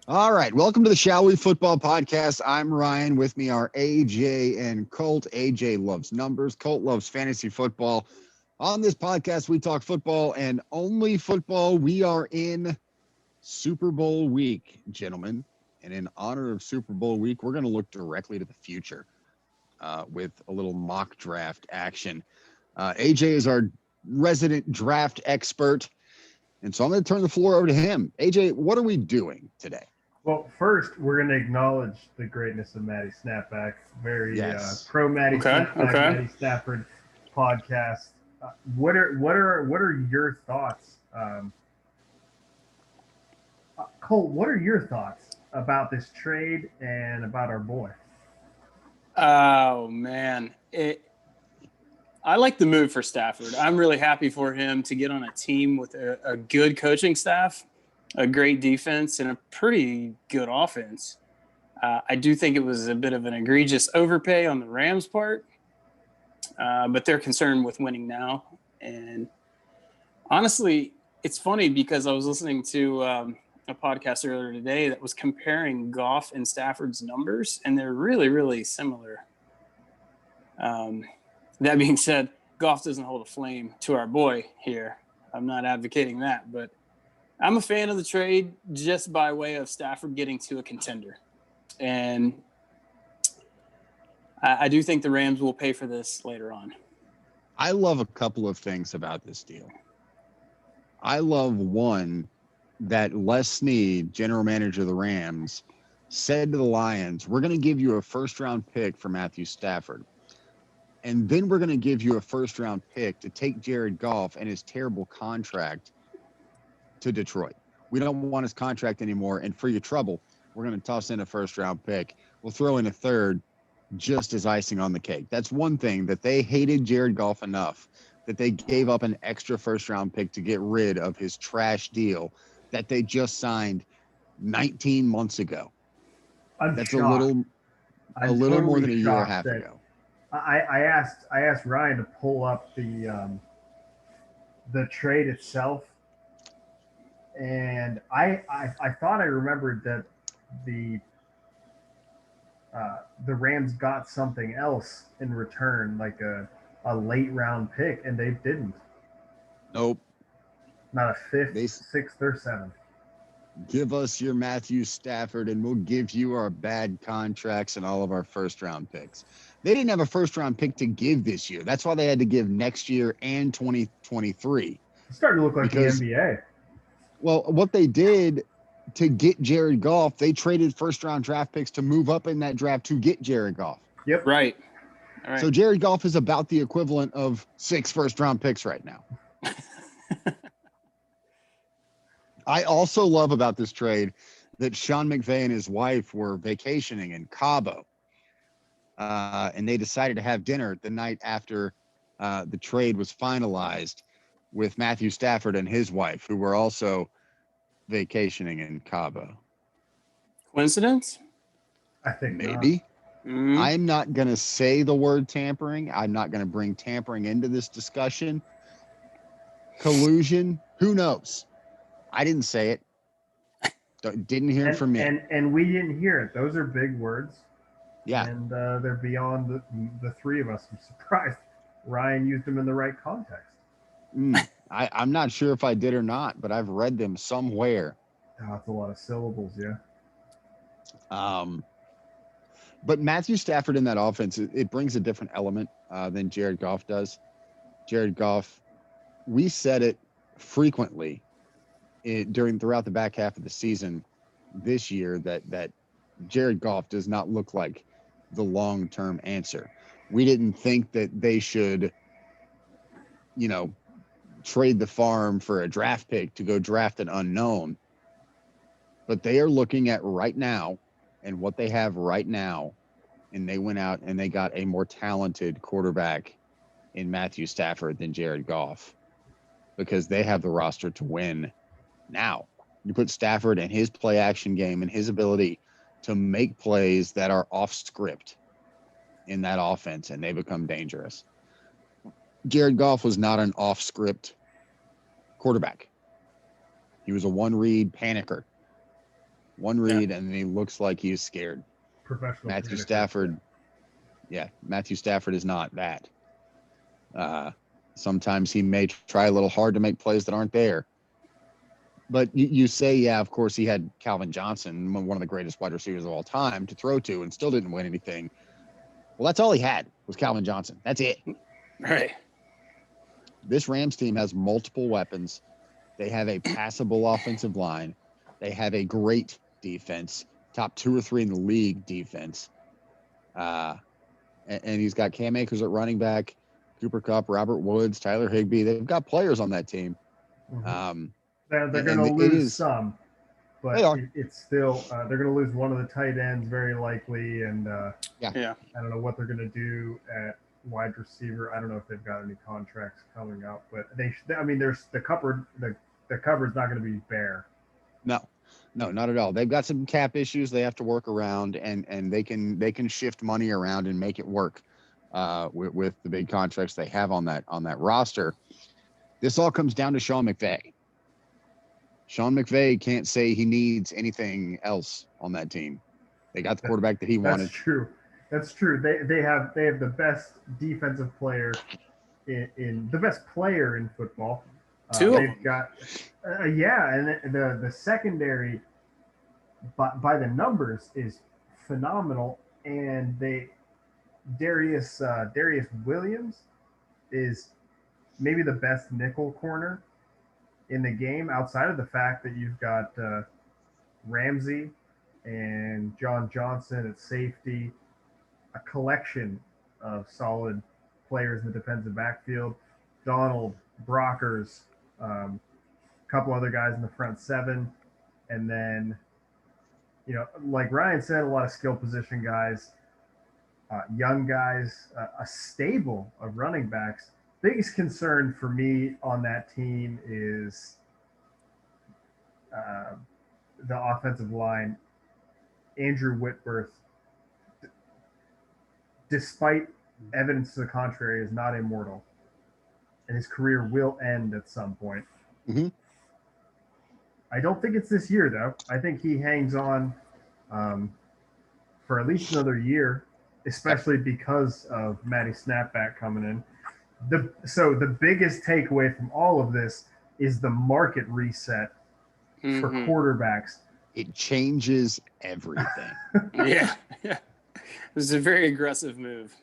All right. Welcome to the Shall We Football Podcast. I'm Ryan. With me are AJ and Colt. AJ loves numbers. Colt loves fantasy football. On this podcast, we talk football and only football. We are in Super Bowl week, gentlemen. And in honor of Super Bowl week, we're going to look directly to the future with a little mock draft action. AJ is our resident draft expert. And so I'm going to turn the floor over to him. AJ, what are we doing today? Well, first, we're going to acknowledge the greatness of Matty Snapback. Very Yes. pro Matty Snapback, Okay. Matty Stafford podcast. What are your thoughts, Colt? What are your thoughts about this trade and about our boy? Oh man, I like the move for Stafford. I'm really happy for him to get on a team with a good coaching staff, a great defense, and a pretty good offense. I do think it was a bit of an egregious overpay on the Rams' part, but they're concerned with winning now. And honestly, it's funny because I was listening to a podcast earlier today that was comparing Goff and Stafford's numbers, and they're really, really similar. That being said, Goff doesn't hold a flame to our boy here. I'm not advocating that, but I'm a fan of the trade just by way of Stafford getting to a contender. And I do think the Rams will pay for this later on. I love a couple of things about this deal. I love one that Les Snead, general manager of the Rams, said to the Lions, we're going to give you a first-round pick for Matthew Stafford. And then we're going to give you a first-round pick to take Jared Goff and his terrible contract to Detroit. We don't want his contract anymore. And for your trouble, we're going to toss in a first-round pick. We'll throw in a third just as icing on the cake. That's one thing, that they hated Jared Goff enough that they gave up an extra first-round pick to get rid of his trash deal that they just signed 19 months ago. That's shocked. a little more than a year and a half ago. I asked Ryan to pull up the trade itself, and I thought I remembered that the Rams got something else in return, like a late round pick, and they didn't. Nope. Not a fifth, sixth, or seventh. Give us your Matthew Stafford, and we'll give you our bad contracts and all of our first-round picks. They didn't have a first-round pick to give this year. That's why they had to give next year and 2023. It's starting to look like the NBA. Well, what they did to get Jared Goff, they traded first-round draft picks to move up in that draft to get Jared Goff. Yep. Right. All right. So Jared Goff is about the equivalent of 6 first-round picks right now. I also love about this trade that Sean McVay and his wife were vacationing in Cabo. And they decided to have dinner the night after the trade was finalized with Matthew Stafford and his wife, who were also vacationing in Cabo. Coincidence? I think maybe. Mm-hmm. I'm not going to say the word tampering. I'm not going to bring tampering into this discussion. Collusion, who knows? I didn't say it. Didn't hear it from me. And we didn't hear it. Those are big words. Yeah. And they're beyond the three of us. I'm surprised Ryan used them in the right context. I'm not sure if I did or not, but I've read them somewhere. Oh, that's a lot of syllables, yeah. But Matthew Stafford in that offense, it brings a different element than Jared Goff does. Jared Goff, we said it frequently throughout the back half of the season this year that Jared Goff does not look like the long-term answer. We didn't think that they should, trade the farm for a draft pick to go draft an unknown. But they are looking at right now and what they have right now, and they went out and they got a more talented quarterback in Matthew Stafford than Jared Goff because they have the roster to win now. You put Stafford and his play action game and his ability to make plays that are off script in that offense, and they become dangerous. Jared Goff was not an off script quarterback. He was a one read panicker. one read, and then he looks like he's scared. Professional Matthew panic. Stafford, Matthew Stafford is not that. Sometimes he may try a little hard to make plays that aren't there. But you say, yeah, of course, he had Calvin Johnson, one of the greatest wide receivers of all time, to throw to, and still didn't win anything. Well, that's all he had was Calvin Johnson. That's it. Right. This Rams team has multiple weapons. They have a passable offensive line. They have a great defense, top 2 or 3 in the league defense. And he's got Cam Akers at running back, Cooper Kupp, Robert Woods, Tyler Higbee. They've got players on that team. Mm-hmm. They're going to lose some, but it's still they're going to lose one of the tight ends very likely, and I don't know what they're going to do at wide receiver. I don't know if they've got any contracts coming up, but there's the cupboard. The cupboard's not going to be bare. No, not at all. They've got some cap issues they have to work around, and they can shift money around and make it work with the big contracts they have on that roster. This all comes down to Sean McVay. Sean McVay can't say he needs anything else on that team. They got the quarterback that he wanted. That's true. They have the best defensive player in the best player in football. They've got and the secondary by the numbers is phenomenal, and Darius Williams is maybe the best nickel corner in the game, outside of the fact that you've got Ramsey and John Johnson at safety, a collection of solid players in the defensive backfield, Donald, Brockers, a couple other guys in the front seven, and then, like Ryan said, a lot of skill position guys, young guys, a stable of running backs. Biggest concern for me on that team is the offensive line. Andrew Whitworth, despite evidence to the contrary, is not immortal, and his career will end at some point. Mm-hmm. I don't think it's this year, though. I think he hangs on for at least another year, especially because of Matty Snapback coming in. So the biggest takeaway from all of this is the market reset for quarterbacks. It changes everything. Yeah. This is a very aggressive move.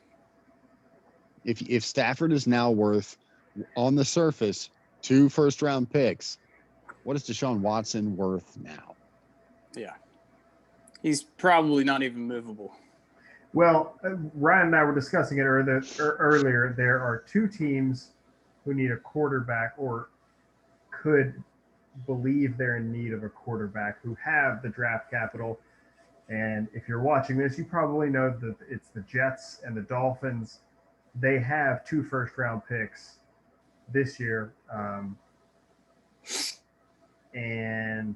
If Stafford is now worth, on the surface, 2 first-round picks, what is Deshaun Watson worth now? Yeah. He's probably not even movable. Well, Ryan and I were discussing it earlier. There are 2 teams who need a quarterback, or could believe they're in need of a quarterback, who have the draft capital. And if you're watching this, you probably know that it's the Jets and the Dolphins. They have 2 first-round picks this year, and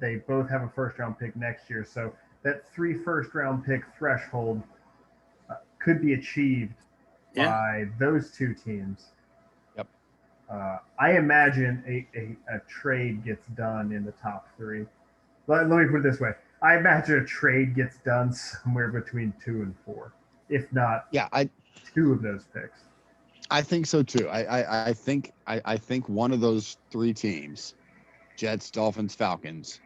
they both have a first-round pick next year. So that 3 first-round pick threshold could be achieved by those 2 teams. Yep. I imagine a trade gets done in the top 3. Let me put it this way. I imagine a trade gets done somewhere between 2 and 4, if not 2 of those picks. I think so too. I think one of those 3 teams, Jets, Dolphins, Falcons.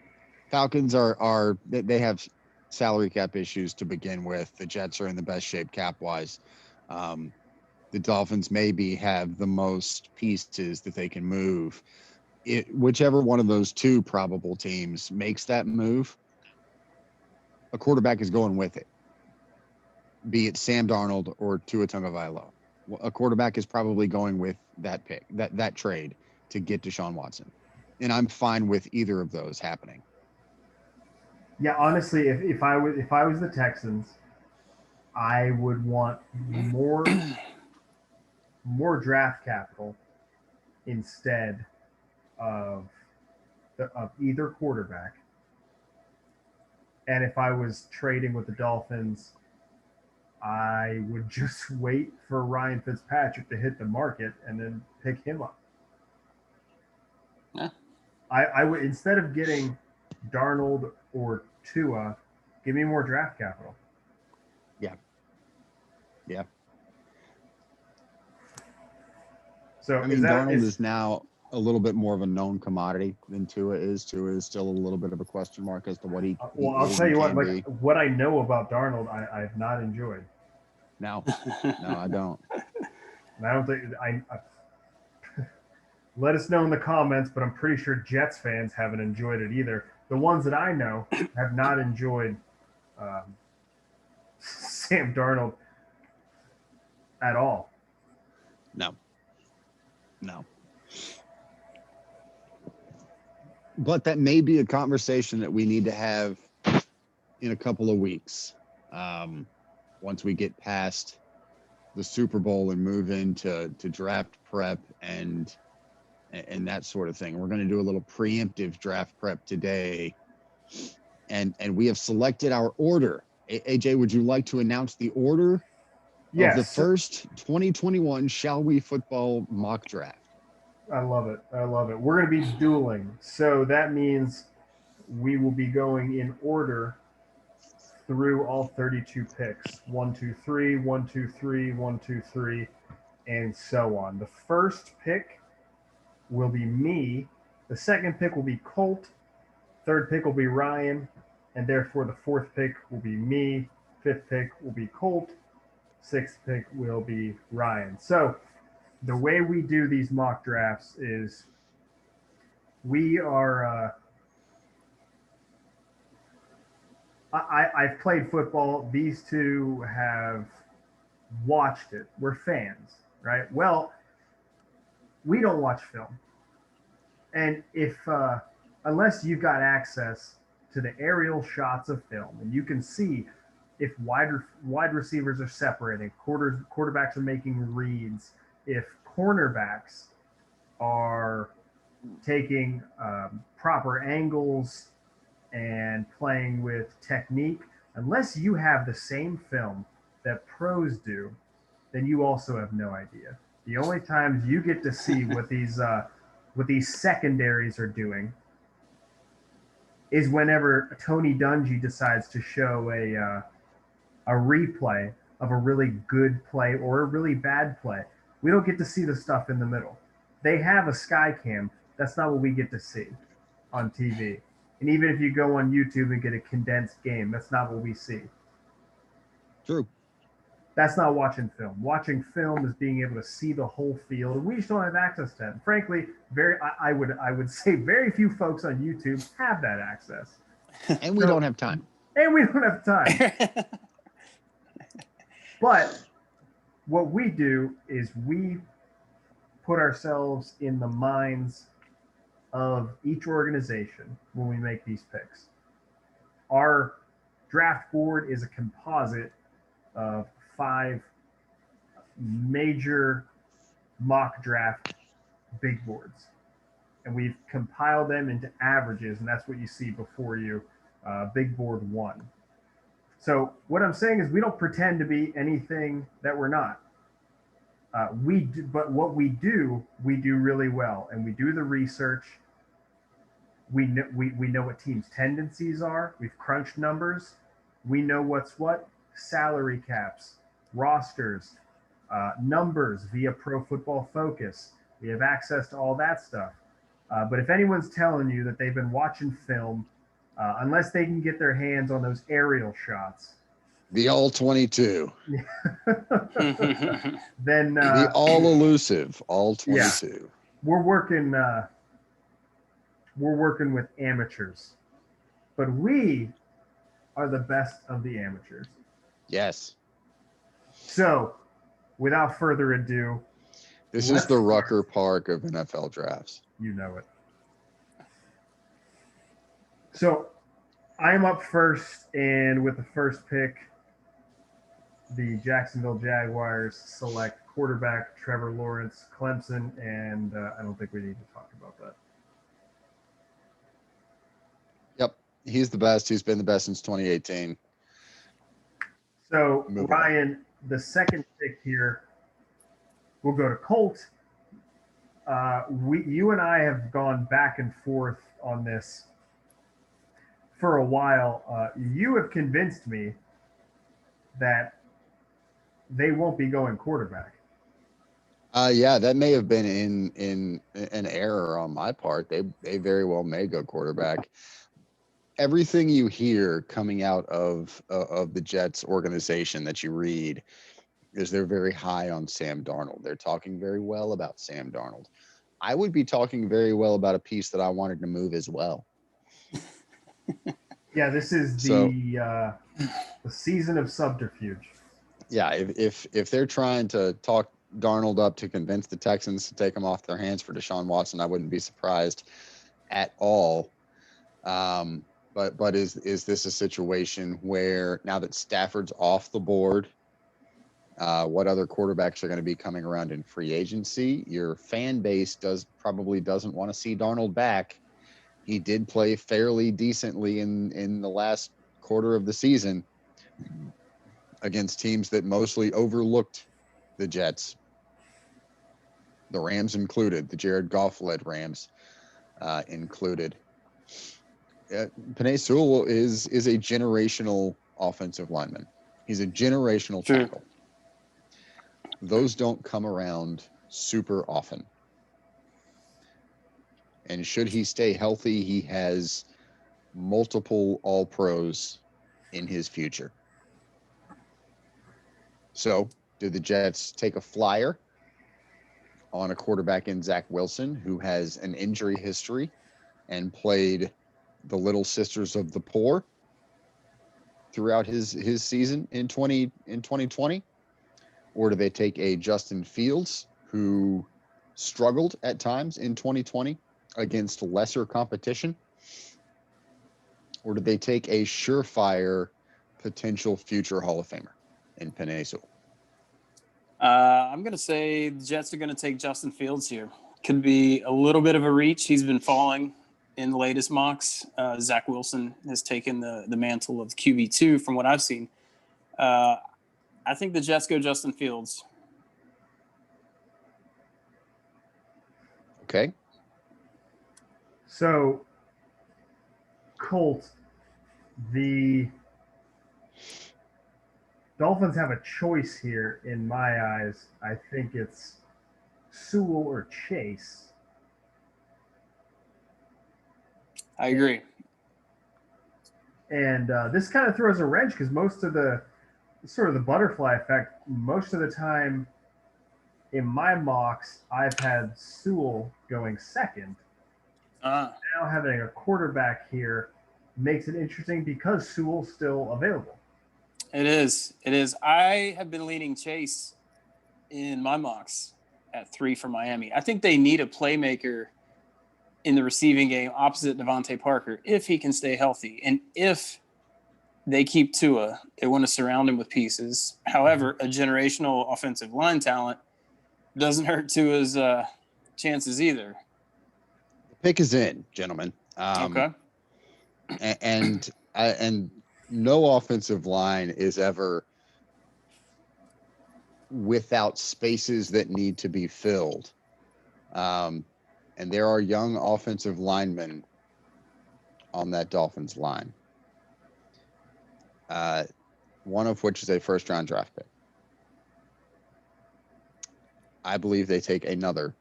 Falcons are they have salary cap issues to begin with. The Jets are in the best shape cap wise. The Dolphins maybe have the most pieces that they can move. Whichever one of those 2 probable teams makes that move, a quarterback is going with it. Be it Sam Darnold or Tua Tagovailoa. A quarterback is probably going with that pick, that trade to get Deshaun Watson. And I'm fine with either of those happening. Yeah, honestly, if I was the Texans, I would want more draft capital instead of either quarterback. And if I was trading with the Dolphins, I would just wait for Ryan Fitzpatrick to hit the market and then pick him up. Yeah. I would, instead of getting Darnold or Tua, give me more draft capital. Yeah. Yeah. So I mean, Darnold is now a little bit more of a known commodity than Tua is. Tua is still a little bit of a question mark as to what he well, I'll is tell you what, can like be. what I know about Darnold, I've not enjoyed. No, I don't. And I don't think let us know in the comments, but I'm pretty sure Jets fans haven't enjoyed it either. The ones that I know have not enjoyed Sam Darnold at all. No. But that may be a conversation that we need to have in a couple of weeks. Once we get past the Super Bowl and move into draft prep and that sort of thing. We're going to do a little preemptive draft prep today. And we have selected our order. AJ, would you like to announce the order of the first 2021 Shall We Football mock draft? I love it. We're going to be dueling. So that means we will be going in order through all 32 picks. 1, 2, 3, 1, 2, 3, 1, 2, 3, and so on. The first pick will be me. The second pick will be Colt. Third pick will be Ryan. And therefore, the fourth pick will be me. Fifth pick will be Colt. Sixth pick will be Ryan. So the way we do these mock drafts is we are I've played football. These two have watched it. We're fans, right? Well, we don't watch film. And if unless you've got access to the aerial shots of film and you can see if wide receivers are separating, quarterbacks are making reads, if cornerbacks are taking proper angles and playing with technique, unless you have the same film that pros do, then you also have no idea. The only times you get to see what these secondaries are doing is whenever Tony Dungy decides to show a replay of a really good play or a really bad play. We don't get to see the stuff in the middle. They have a sky cam. That's not what we get to see on TV. And even if you go on YouTube and get a condensed game, that's not what we see. True. That's not watching film. Watching film is being able to see the whole field, and we just don't have access to it. And frankly, I would say very few folks on YouTube have that access. And we don't have time. And we don't have time. But what we do is we put ourselves in the minds of each organization when we make these picks. Our draft board is a composite of 5 major mock draft big boards. And we've compiled them into averages, and that's what you see before you, big board 1. So what I'm saying is we don't pretend to be anything that we're not. But what we do really well, and we do the research. We know what teams' tendencies are. We've crunched numbers. We know what's what, salary caps, rosters, numbers via Pro Football Focus. We have access to all that stuff. But if anyone's telling you that they've been watching film, unless they can get their hands on those aerial shots, the all 22, then the all elusive all 22. Yeah, we're working with amateurs, but we are the best of the amateurs. Yes. So, without further ado, this is the Rucker Park of NFL drafts. You know it. So, I'm up first, and with the first pick, the Jacksonville Jaguars select quarterback Trevor Lawrence, Clemson, and I don't think we need to talk about that. Yep, he's the best. He's been the best since 2018. So, Ryan, the second pick here, we'll go to Colt. You and I have gone back and forth on this. for a while, you have convinced me that they won't be going quarterback. Yeah, that may have been in an error on my part. They very well may go quarterback. Everything you hear coming out of the Jets organization that you read is they're very high on Sam Darnold. They're talking very well about Sam Darnold. I would be talking very well about a piece that I wanted to move as well. Yeah, this is the season of subterfuge. Yeah, if they're trying to talk Darnold up to convince the Texans to take him off their hands for Deshaun Watson, I wouldn't be surprised at all. But is this a situation where now that Stafford's off the board, what other quarterbacks are going to be coming around in free agency? Your fan base probably doesn't want to see Darnold back. He did play fairly decently in the last quarter of the season against teams that mostly overlooked the Jets, the Rams included, the Jared Goff-led Rams included. Penei Sewell is a generational offensive lineman. He's a generational tackle. Those don't come around super often. And should he stay healthy, he has multiple All-Pros in his future. So, do the Jets take a flyer on a quarterback in Zach Wilson, who has an injury history and played the Little Sisters of the Poor throughout his season in 2020? Or do they take a Justin Fields, who struggled at times in 2020 against lesser competition? Or do they take a surefire potential future Hall of Famer in Penei Sewell? I'm going to say the Jets are going to take Justin Fields here. Could be a little bit of a reach. He's been falling in the latest mocks. Zach Wilson has taken the mantle of QB2 from what I've seen. I think the Jets go Justin Fields. Okay. So, Colt, the Dolphins have a choice here in my eyes. I think it's Sewell or Chase. I agree. And this kind of throws a wrench because most of the sort of the butterfly effect, most of the time in my mocks, I've had Sewell going second. Now having a quarterback here makes it interesting because Sewell's still available. It is. I have been leaning Chase in my mocks at 3 for Miami. I think they need a playmaker in the receiving game opposite Devontae Parker if he can stay healthy. And if they keep Tua, they want to surround him with pieces. However, a generational offensive line talent doesn't hurt Tua's chances either. The pick is in, gentlemen. Okay. And no offensive line is ever without spaces that need to be filled. And there are young offensive linemen on that Dolphins line. One of which is a first-round draft pick. I believe they take another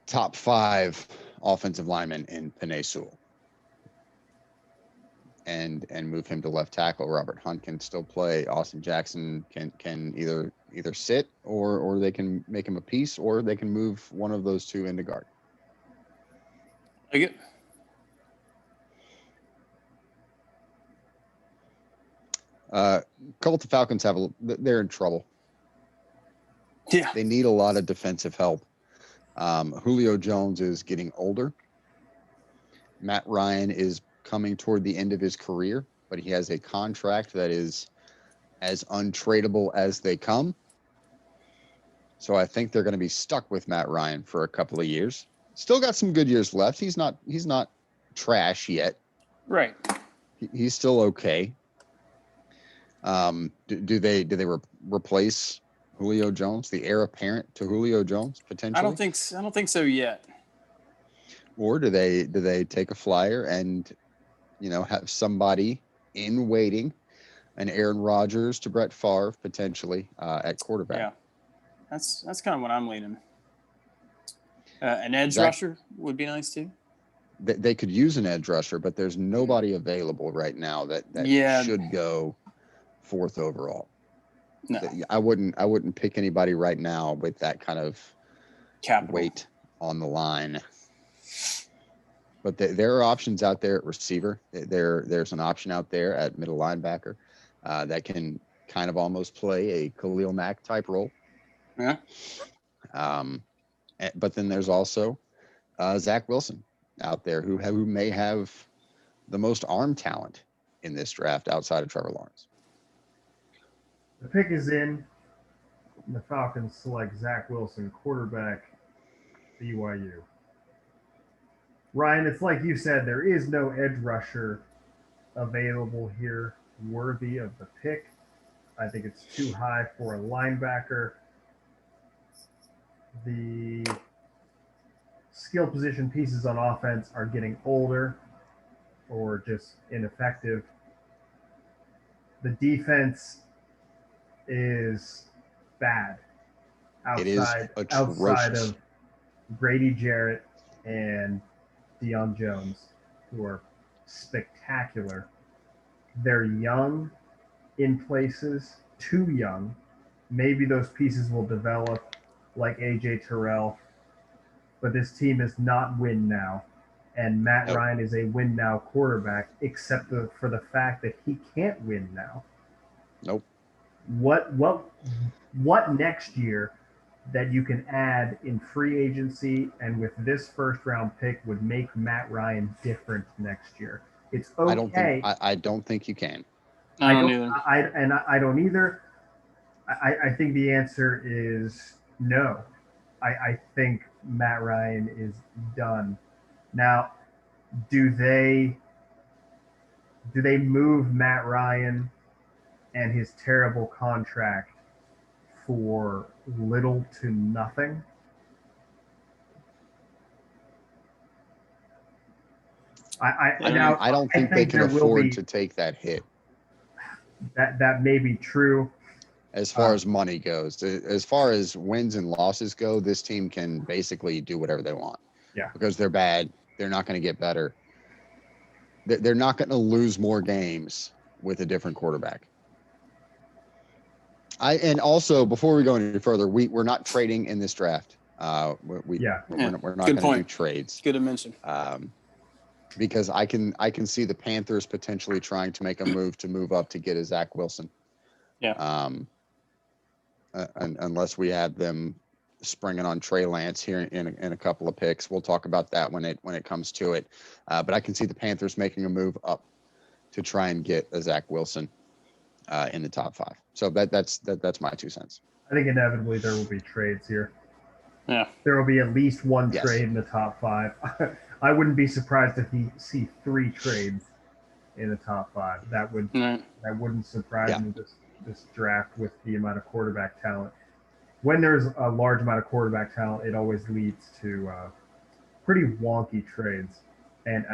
top 5 offensive lineman in Penei Sewell and move him to left tackle. Robert Hunt can still play. Austin Jackson can either sit or they can make him a piece, or they can move one of those two into guard. Like it. Colt, the Falcons they're in trouble. Yeah. They need a lot of defensive help. Julio Jones is getting older. Matt Ryan is coming toward the end of his career, but he has a contract that is as untradeable as they come. So I think they're going to be stuck with Matt Ryan for a couple of years. Still got some good years left. He's not trash yet. Right. He's still okay. Do they replace Julio Jones, the heir apparent to Julio Jones, potentially? I don't think so yet. Or do they take a flyer and have somebody in waiting, an Aaron Rodgers to Brett Favre potentially at quarterback. Yeah, that's kind of what I'm leaning. An edge rusher would be nice too. They could use an edge rusher, but there's nobody available right now that should go 4th overall. No, I wouldn't pick anybody right now with that kind of capital weight on the line. But there are options out there at receiver. There's an option out there at middle linebacker that can kind of almost play a Khalil Mack type role. Yeah. But then there's also Zach Wilson out there who may have the most arm talent in this draft outside of Trevor Lawrence. The pick is in. And the Falcons select Zach Wilson, quarterback, BYU. Ryan, it's like you said, there is no edge rusher available here worthy of the pick. I think it's too high for a linebacker. The skill position pieces on offense are getting older or just ineffective. The defense is bad outside of Grady Jarrett and Deion Jones, who are spectacular. They're young in places, too young. Maybe those pieces will develop like A.J. Terrell, but this team is not win now. And Matt Ryan is a win now quarterback, except for the fact that he can't win now. Nope. What next year that you can add in free agency and with this first round pick would make Matt Ryan different next year? It's okay. I don't think you can. I don't either. I don't either. I think the answer is no. I think Matt Ryan is done. Now, do they move Matt Ryan and his terrible contract for little to nothing? I don't think they can afford to take that hit. That may be true. As far as money goes, as far as wins and losses go, this team can basically do whatever they want. Yeah. Because they're bad. They're not going to get better. They're not going to lose more games with a different quarterback. And also, before we go any further, we're not trading in this draft. We're not going to do trades. Good to mention. Because I can see the Panthers potentially trying to make a move up to get a Zach Wilson. Yeah. Unless we have them springing on Trey Lance here in a couple of picks. We'll talk about that when it comes to it. But I can see the Panthers making a move up to try and get a Zach Wilson in the top 5. So that's my 2 cents. I think inevitably there will be trades here. Yeah. There will be at least one trade in the top 5. I wouldn't be surprised if we see 3 trades in the top 5. That wouldn't surprise me this draft with the amount of quarterback talent. When there's a large amount of quarterback talent, it always leads to pretty wonky trades and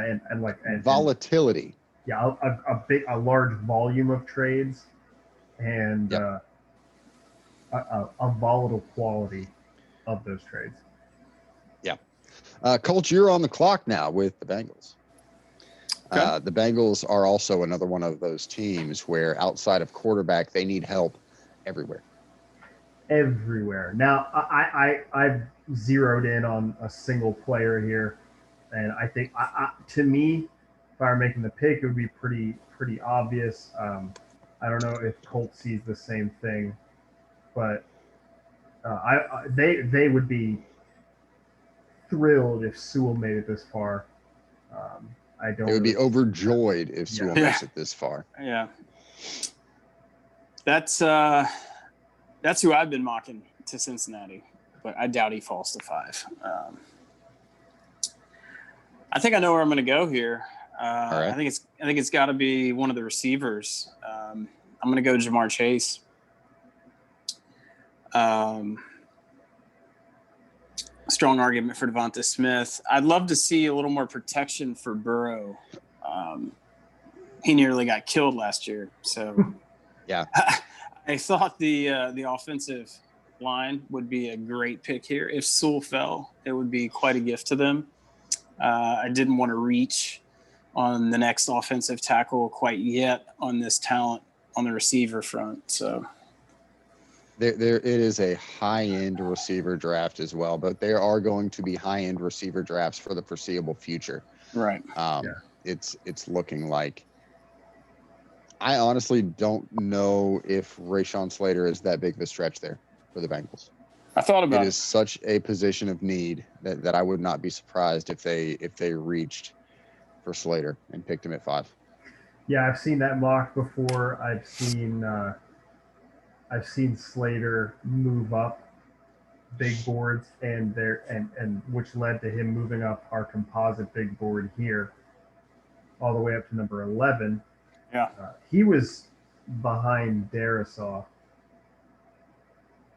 volatility. A large volume of trades and a volatile quality of those trades. Yeah. Colt, you're on the clock now with the Bengals. Okay. The Bengals are also another one of those teams where outside of quarterback, they need help everywhere. Now, I've zeroed in on a single player here, and I think, to me, if I were making the pick, it would be pretty obvious. I don't know if Colt sees the same thing, but they would be thrilled if Sewell made it this far. They would be overjoyed if Sewell makes it this far. Yeah, that's who I've been mocking to Cincinnati, but I doubt he falls to 5. I think I know where I'm going to go here. All right. I think it's got to be one of the receivers. I'm going to go Jamar Chase. Strong argument for Devonta Smith. I'd love to see a little more protection for Burrow. he nearly got killed last year. So Yeah. I thought the offensive line would be a great pick here. If Sewell fell, it would be quite a gift to them. I didn't want to reach on the next offensive tackle quite yet on this talent on the receiver front. So There it is a high-end receiver draft as well, but there are going to be high-end receiver drafts for the foreseeable future. Right. It's looking like. I honestly don't know if Rashawn Slater is that big of a stretch there for the Bengals. I thought about it. It is such a position of need that I would not be surprised if they reached for Slater and picked him at 5. Yeah, I've seen that mock before. I've seen Slater move up big boards and which led to him moving up our composite big board here all the way up to number 11. Yeah. He was behind Darisaw,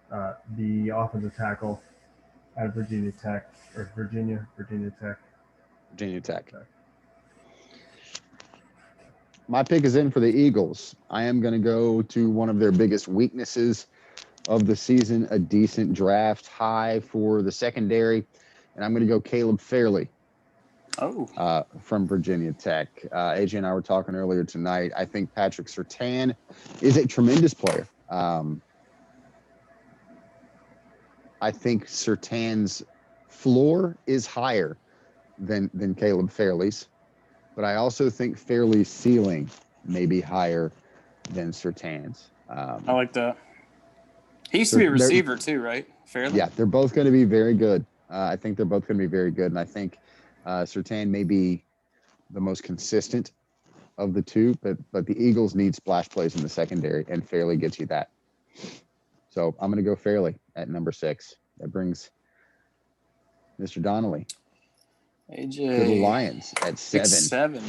the offensive tackle out of Virginia Tech. My pick is in for the Eagles. I am going to go to one of their biggest weaknesses of the season, a decent draft high for the secondary, and I'm going to go Caleb Fairley. From Virginia Tech. AJ and I were talking earlier tonight. I think Patrick Surtain is a tremendous player. I think Surtain's floor is higher than Caleb Fairley's, but I also think Fairley's ceiling may be higher than Surtain's. I like that. He used to be a receiver too, right? Fairley? Yeah, they're both going to be very good. I think they're both going to be very good, and I think Surtain may be the most consistent of the two, but the Eagles need splash plays in the secondary, and Fairley gets you that. So I'm going to go Fairley at number 6. That brings Mr. Donnelly AJ to the Lions at 7.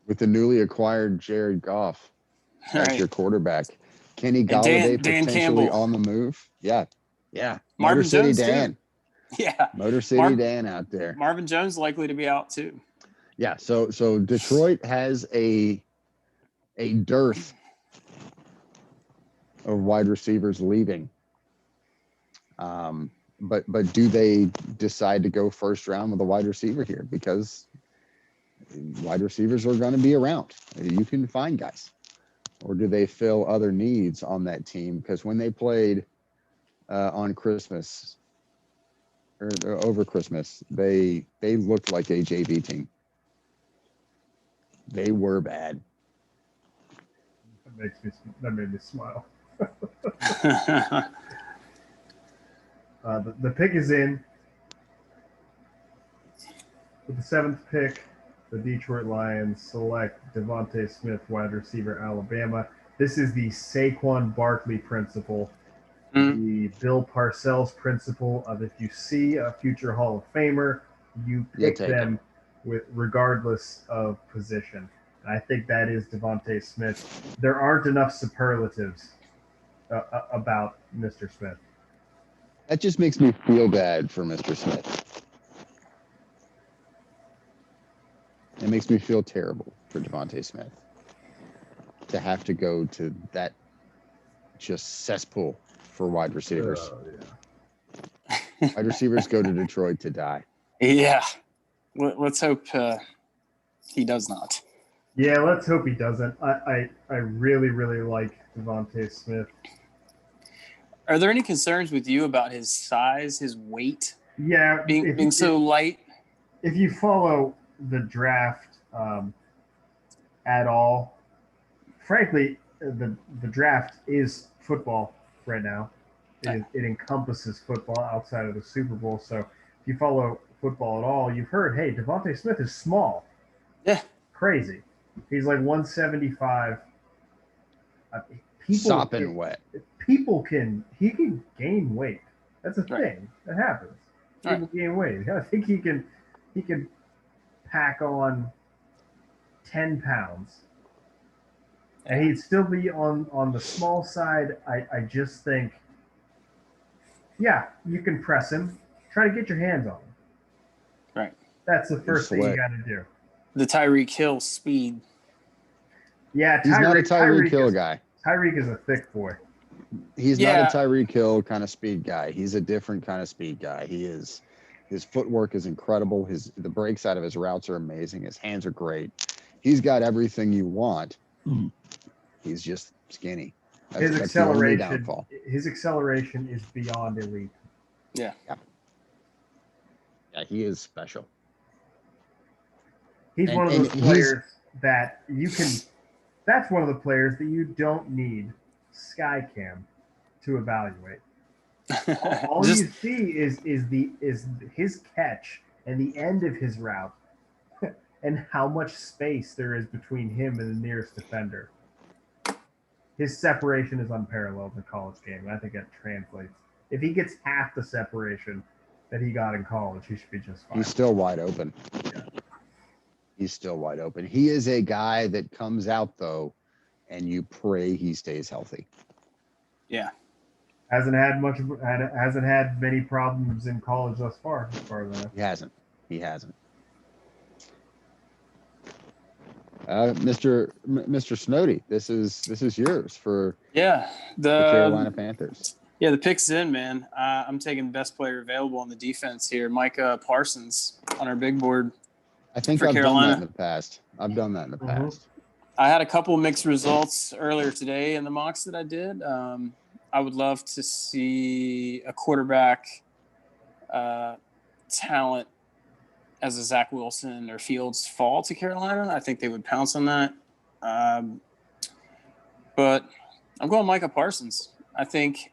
With the newly acquired Jared Goff as your quarterback. Kenny Golladay potentially Campbell on the move. Yeah. Marvin Motor City Jones Dan. too. Yeah. Motor City Dan out there. Marvin Jones likely to be out too. Yeah. So Detroit has a dearth of wide receivers leaving. But do they decide to go first round with a wide receiver here? Because wide receivers are going to be around. You can find guys. Or do they fill other needs on that team? Because when they played on Christmas or over Christmas, they looked like a JV team. They were bad. That made me smile. The pick is in. With the 7th pick, the Detroit Lions select Devontae Smith, wide receiver, Alabama. This is the Saquon Barkley principle, the Bill Parcells principle of if you see a future Hall of Famer, you pick them regardless of position. And I think that is Devontae Smith. There aren't enough superlatives about Mr. Smith. That just makes me feel bad for Mr. Smith. It makes me feel terrible for Devontae Smith to have to go to that just cesspool for wide receivers. Wide receivers go to Detroit to die. Yeah. Let's hope he does not. Yeah, let's hope he doesn't. I really, really like Devontae Smith. Are there any concerns with you about his size, his weight? Yeah. Being so light? If you follow the draft at all, frankly, the draft is football right now. It encompasses football outside of the Super Bowl. So if you follow football at all, you've heard, hey, Devontae Smith is small. Yeah. Crazy. He's like 175. Sopping wet. He can gain weight. That's a thing that happens. People gain weight. I think he can pack on 10 pounds. And he'd still be on the small side. I just think, you can press him. Try to get your hands on him. Right. That's the first thing you got to do. The Tyreek Hill speed. Yeah, He's not a Tyreek Hill guy. Tyreek is a thick boy. He's not a Tyreek Hill kind of speed guy. He's a different kind of speed guy. His footwork is incredible. The breaks out of his routes are amazing. His hands are great. He's got everything you want. He's just skinny. That's the only downfall. His acceleration is beyond elite. Yeah. Yeah, he is special. He's one of those players that you can. That's one of the players that you don't need Skycam to evaluate. All you see is his catch and the end of his route, and how much space there is between him and the nearest defender. His separation is unparalleled in the college game, and I think that translates. If he gets half the separation that he got in college, he should be just fine. He's still wide open. Yeah. He's still wide open. He is a guy that comes out, though, and you pray he stays healthy. Yeah. Hasn't had many problems in college thus far, as far as I know. He hasn't. Mr. Snowdy, this is yours for the Carolina Panthers. Yeah, the pick's in, man. I'm taking the best player available on the defense here, Micah Parsons, on our big board. I think I've done that in the past. I had a couple mixed results earlier today in the mocks that I did. I would love to see a quarterback talent as a Zach Wilson or Fields fall to Carolina. I think they would pounce on that. But I'm going Micah Parsons. I think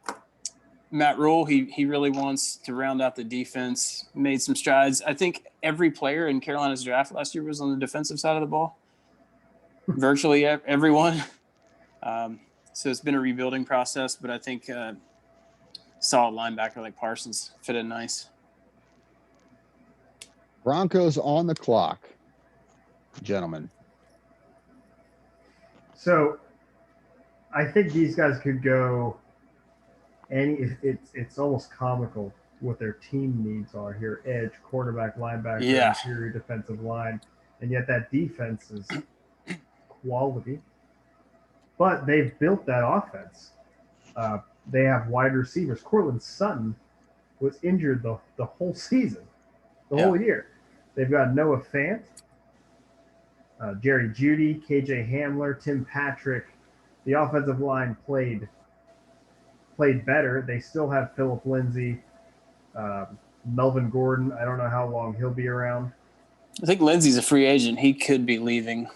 Matt Rule, he really wants to round out the defense, made some strides. I think every player in Carolina's draft last year was on the defensive side of the ball. Virtually everyone. So it's been a rebuilding process, but I think solid linebacker like Parsons fit in nice. Broncos on the clock, gentlemen. So I think these guys could go it's almost comical what their team needs are here: edge, quarterback, linebacker, interior defensive line, and yet that defense is quality. But they've built that offense. They have wide receivers. Cortland Sutton was injured the whole season, the whole year. They've got Noah Fant, Jerry Jeudy, KJ Hamler, Tim Patrick. The offensive line played better. They still have Phillip Lindsay, Melvin Gordon. I don't know how long he'll be around. I think Lindsay's a free agent. He could be leaving.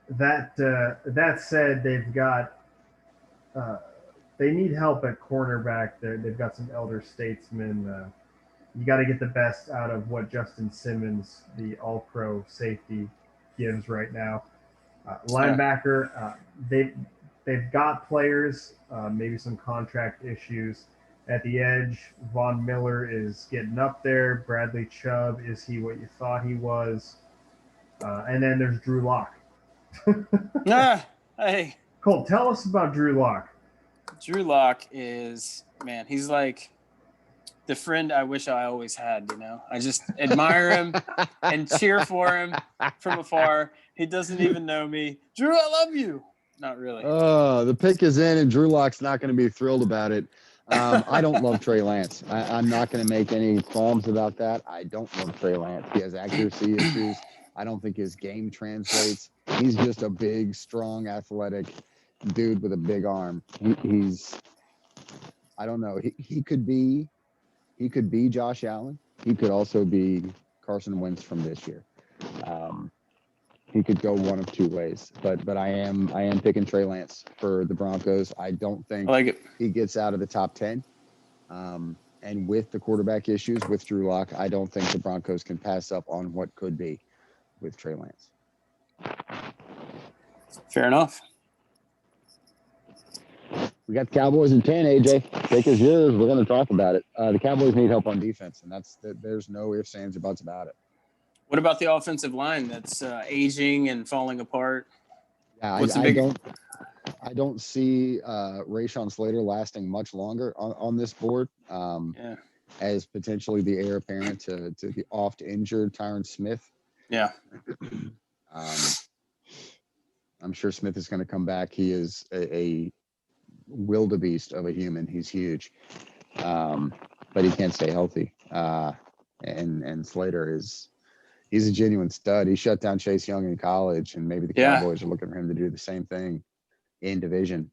That said, they've got they need help at cornerback. They've got some elder statesmen. You got to get the best out of what Justin Simmons, the All-Pro safety, gives right now. Linebacker, they've got players, maybe some contract issues. At the edge, Von Miller is getting up there. Bradley Chubb, is he what you thought he was? And then there's Drew Lock. Hey. Colt, tell us about Drew Lock. Drew Lock is, man, he's like the friend I wish I always had, you know. I just admire him and cheer for him from afar. He doesn't even know me. Drew, I love you. Not really. Oh, the pick is in, and Drew Lock's not going to be thrilled about it. I don't love Trey Lance. I'm not going to make any qualms about that. I don't love Trey Lance. He has accuracy issues. I don't think his game translates. He's just a big, strong, athletic dude with a big arm. He's I don't know. He could be Josh Allen. He could also be Carson Wentz from this year. He could go one of two ways. But I am picking Trey Lance for the Broncos. I don't think he gets out of the top 10. And with the quarterback issues with Drew Lock, I don't think the Broncos can pass up on what could be with Trey Lance. Fair enough. We got the Cowboys in 10, AJ. Take is yours. We're going to talk about it. The Cowboys need help on defense, and there's no ifs, ands, or buts about it. What about the offensive line that's aging and falling apart? Yeah, I don't see Rashawn Slater lasting much longer on this board. As potentially the heir apparent to the oft injured Tyron Smith. Yeah. I'm sure Smith is going to come back. He is a wildebeest of a human. He's huge, but he can't stay healthy. And Slater he's a genuine stud. He shut down Chase Young in college, and maybe the Cowboys are looking for him to do the same thing in division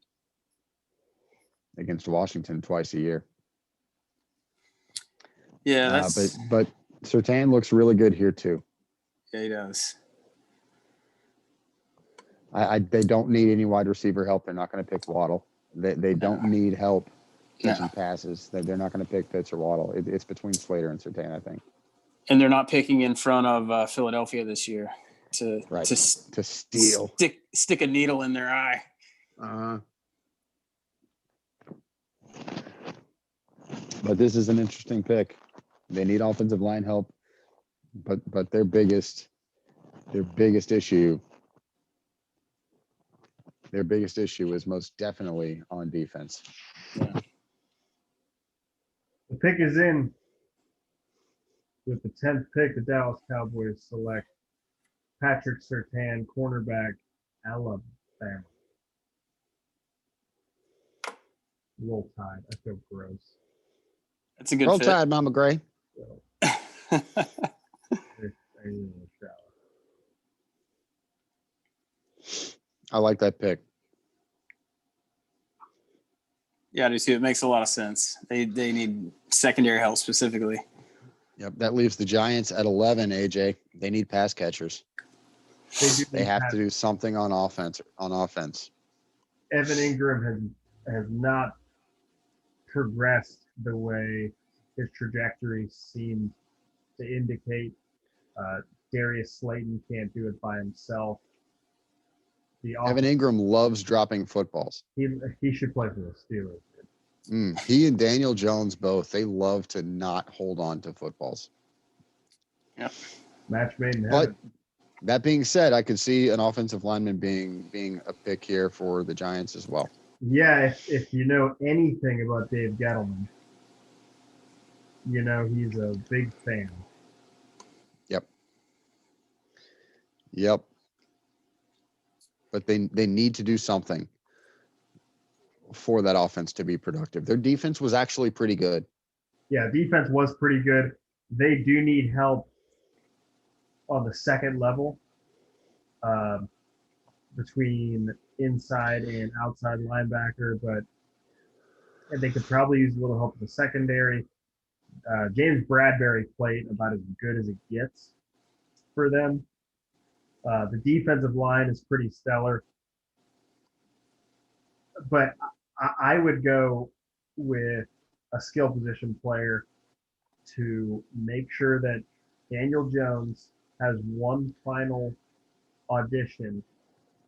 against Washington twice a year. Yeah, but Surtain looks really good here too. Yeah, he does. They don't need any wide receiver help. They're not going to pick Waddle. They don't need help catching passes. They're not going to pick Pitts or Waddle. It's between Slater and Surtain, I think. And they're not picking in front of Philadelphia this year to steal, stick a needle in their eye. But this is an interesting pick. They need offensive line help, but their biggest issue is most definitely on defense. Yeah. The pick is in. With the 10th pick, the Dallas Cowboys select Patrick Surtain, cornerback, Alabama. Roll Tide. I feel gross. That's a good Roll fit. Tide, Mama Gray. I like that pick. Yeah, I do too. It makes a lot of sense. They need secondary help specifically. Yep, that leaves the Giants at 11, AJ. They need pass catchers. They have to do something on offense. Evan Ingram has not progressed the way his trajectory seemed to indicate. Darius Slayton can't do it by himself. Evan Ingram loves dropping footballs. He should play for the Steelers. He and Daniel Jones both, they love to not hold on to footballs. Yep. Match made in heaven. But that being said, I could see an offensive lineman being a pick here for the Giants as well. Yeah, if you know anything about Dave Gettleman, you know he's a big fan. Yep. But they need to do something for that offense to be productive. Their defense was actually pretty good. Yeah, defense was pretty good. They do need help on the second level between inside and outside linebacker, and they could probably use a little help in the secondary. James Bradbury played about as good as it gets for them. The defensive line is pretty stellar. But I would go with a skill position player to make sure that Daniel Jones has one final audition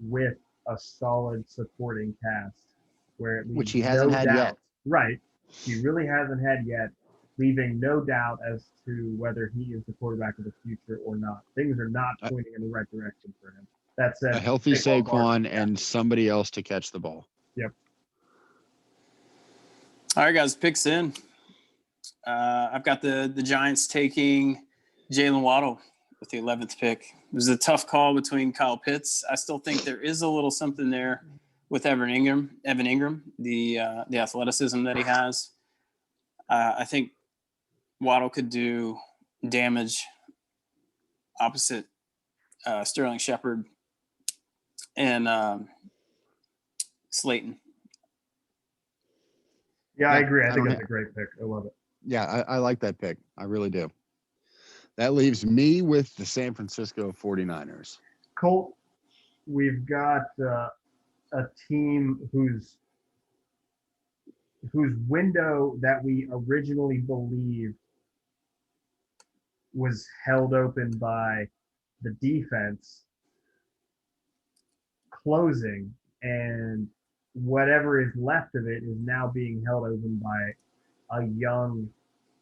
with a solid supporting cast, which he hasn't had yet. Right, he really hasn't had yet, leaving no doubt as to whether he is the quarterback of the future or not. Things are not pointing in the right direction for him. That said, a healthy Saquon and somebody else to catch the ball. Yep. All right, guys, picks in. I've got the Giants taking Jalen Waddle with the 11th pick. It was a tough call between Kyle Pitts. I still think there is a little something there with Evan Ingram, the athleticism that he has. I think Waddle could do damage opposite Sterling Shepard and Slayton. Yeah, I agree. I think that's a great pick. I love it. Yeah, I like that pick. I really do. That leaves me with the San Francisco 49ers. Colt, we've got a team whose window that we originally believed was held open by the defense closing, and whatever is left of it is now being held open by a young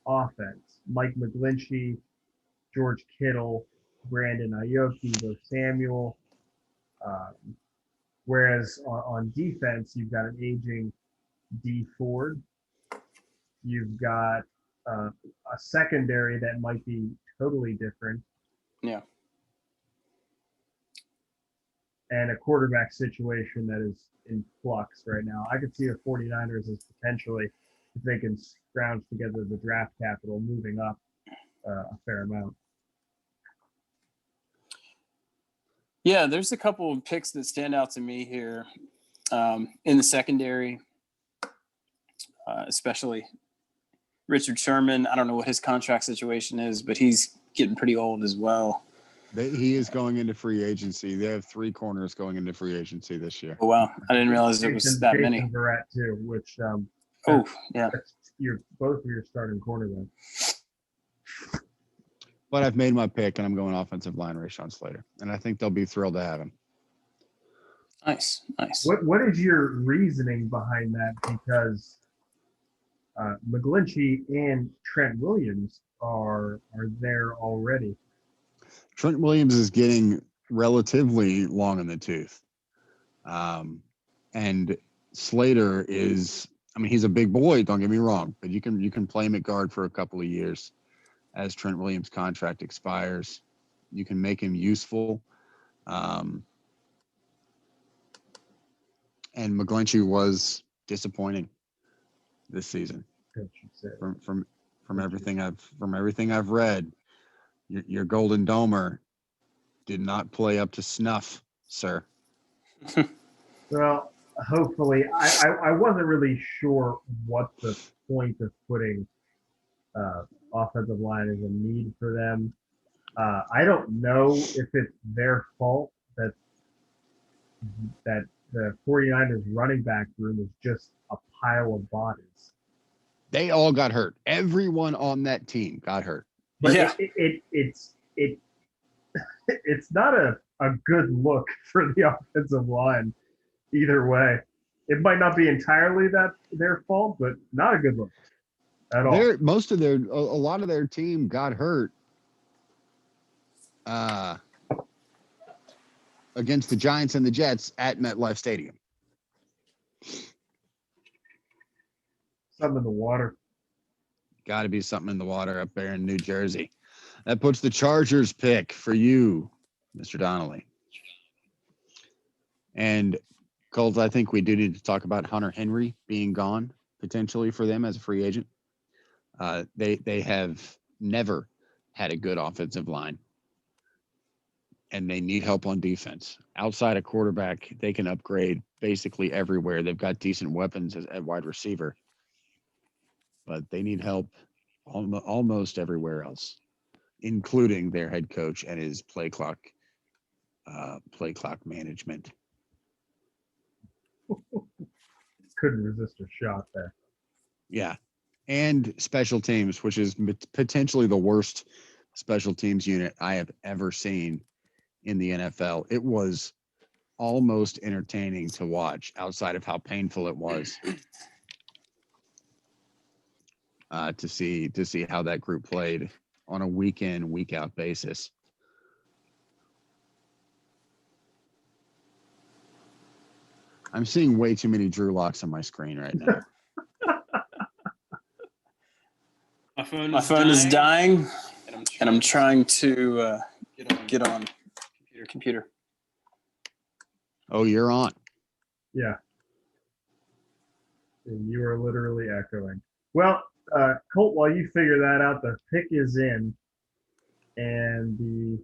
offense. Mike McGlinchey, George Kittle, Brandon Ayuk, Deebo Samuel. Whereas on defense, you've got an aging D Ford. You've got a secondary that might be totally different. Yeah. quarterback situation that is in flux right now. I could see the 49ers as potentially, if they can scrounge together the draft capital, moving up a fair amount. Yeah, there's a couple of picks that stand out to me here in the secondary, especially Richard Sherman. I don't know what his contract situation is, but he's getting pretty old as well. He is going into free agency. They have 3 corners going into free agency this year. Oh, wow. I didn't realize it was that many. Jason Verrett, too, which yeah. Both of your starting cornerbacks. But I've made my pick, and I'm going offensive line, Rashawn Slater. And I think they'll be thrilled to have him. Nice. What is your reasoning behind that? Because McGlinchey and Trent Williams are there already. Trent Williams is getting relatively long in the tooth. And Slater is, he's a big boy, don't get me wrong, but you can play him at guard for a couple of years as Trent Williams' contract expires. You can make him useful. And McGlinchey was disappointing this season. From everything I've read, your Golden Domer did not play up to snuff, sir. Well, hopefully, I wasn't really sure what the point of putting offensive line is a need for them. I don't know if it's their fault that the 49ers running back room is just a pile of bodies. They all got hurt. Everyone on that team got hurt. But yeah. It's not a good look for the offensive line either way. It might not be entirely their fault, but not a good look at all. A lot of their team got hurt against the Giants and the Jets at MetLife Stadium. Something in the water. Got to be something in the water up there in New Jersey. That puts the Chargers pick for you, Mr. Donnelly. And Colt, I think we do need to talk about Hunter Henry being gone potentially for them as a free agent. They have never had a good offensive line, and they need help on defense. Outside of quarterback, they can upgrade basically everywhere. They've got decent weapons at wide receiver, but they need help almost everywhere else, including their head coach and his play clock management. Couldn't resist a shot there. Yeah. And special teams, which is potentially the worst special teams unit I have ever seen in the NFL. It was almost entertaining to watch outside of how painful it was to see how that group played on a week in, week out basis. I'm seeing way too many Drew Locks on my screen right now. My phone is dying, and I'm trying to get on computer. Oh, you're on. Yeah. And you are literally echoing. Well, Colt, while you figure that out, the pick is in, and the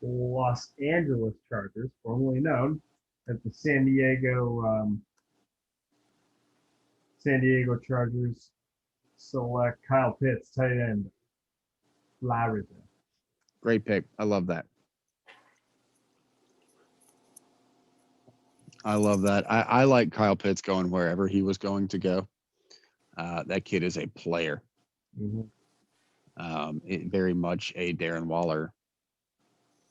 Los Angeles Chargers, formerly known as the San Diego Chargers, select Kyle Pitts, tight end, Florida. Great pick. I love that. I love that. I like Kyle Pitts going wherever he was going to go. That kid is a player. Mm-hmm. Very much a Darren Waller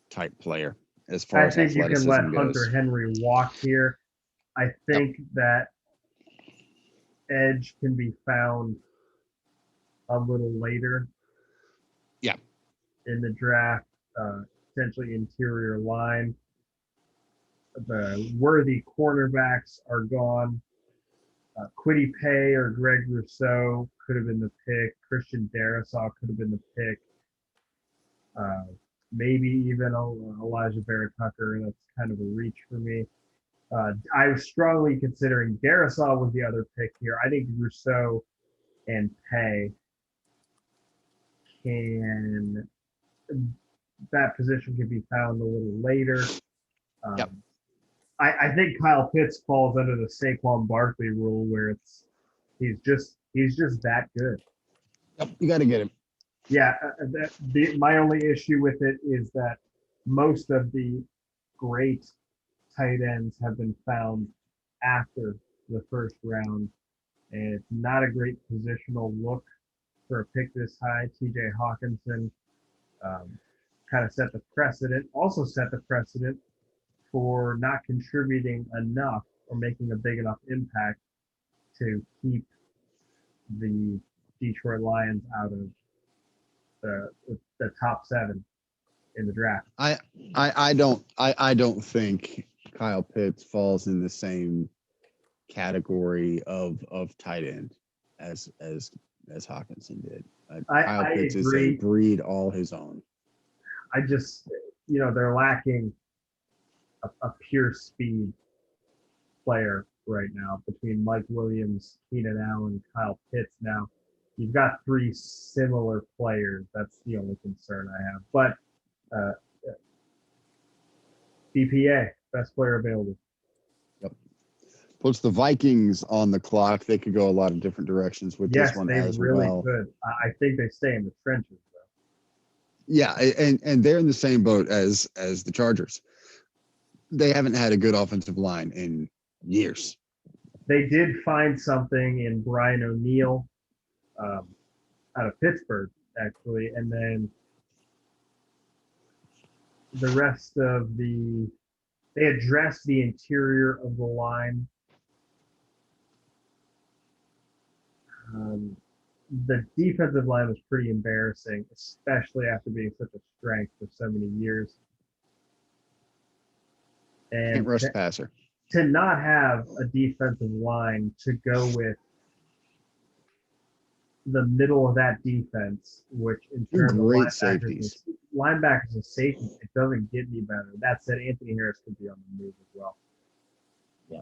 type player as far as athleticism goes. I think you can let Hunter Henry walk here. I think that edge can be found a little later. Yeah. In the draft, potentially interior line. The worthy cornerbacks are gone. Kwity Paye or Greg Rousseau could have been the pick. Christian Darrisaw could have been the pick. maybe even Elijah Barrett Tucker. That's kind of a reach for me. I was strongly considering Darisaw was the other pick here. I think Rousseau and Pay can that position can be found a little later. Yep. I think Kyle Pitts falls under the Saquon Barkley rule where he's just that good. Yep, you got to get him. Yeah, my only issue with it is that most of the great tight ends have been found after the first round, and it's not a great positional look for a pick this high. T.J. Hawkinson kind of set the precedent, also set the precedent for not contributing enough or making a big enough impact to keep the Detroit Lions out of the top 7 in the draft. I don't think Kyle Pitts falls in the same category of tight end as Hawkinson did. Kyle Pitts is a breed all his own. I just, they're lacking a pure speed player right now between Mike Williams, Keenan Allen, Kyle Pitts. Now, you've got 3 similar players. That's the only concern I have. But BPA, best player available. Yep. Puts the Vikings on the clock. They could go a lot of different directions with this one as well. Yes, they really could. I think they stay in the trenches, though. Yeah, and they're in the same boat as the Chargers. They haven't had a good offensive line in years. They did find something in Brian O'Neill out of Pittsburgh, actually, and then the rest of they addressed the interior of the line. The defensive line was pretty embarrassing, especially after being such a strength for so many years. And can't rush passer. To not have a defensive line to go with the middle of that defense, which in terms of linebackers and safeties, it doesn't get any better. That said, Anthony Harris could be on the move as well. Yeah.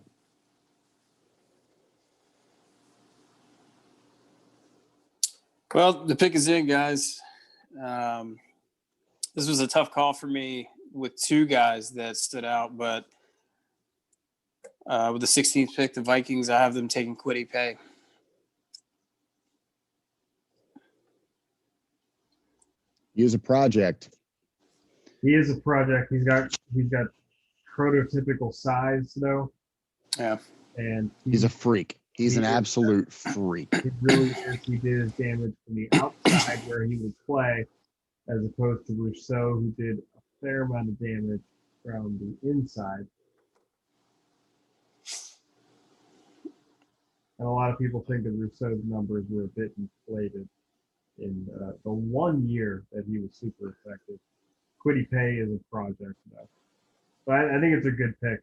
Well, the pick is in, guys. This was a tough call for me with 2 guys that stood out, but with the 16th pick, the Vikings, I have them taking Kwity Paye. He is a project. He is a project. He's got prototypical size, though. Yeah. And he's a freak. He's an absolute freak. He really is. He did his damage from the outside where he would play, as opposed to Rousseau, who did a fair amount of damage from the inside. And a lot of people think that Rousseau's numbers were a bit inflated in the 1 year that he was super effective. Kwity Paye is a project, though. But I think it's a good pick.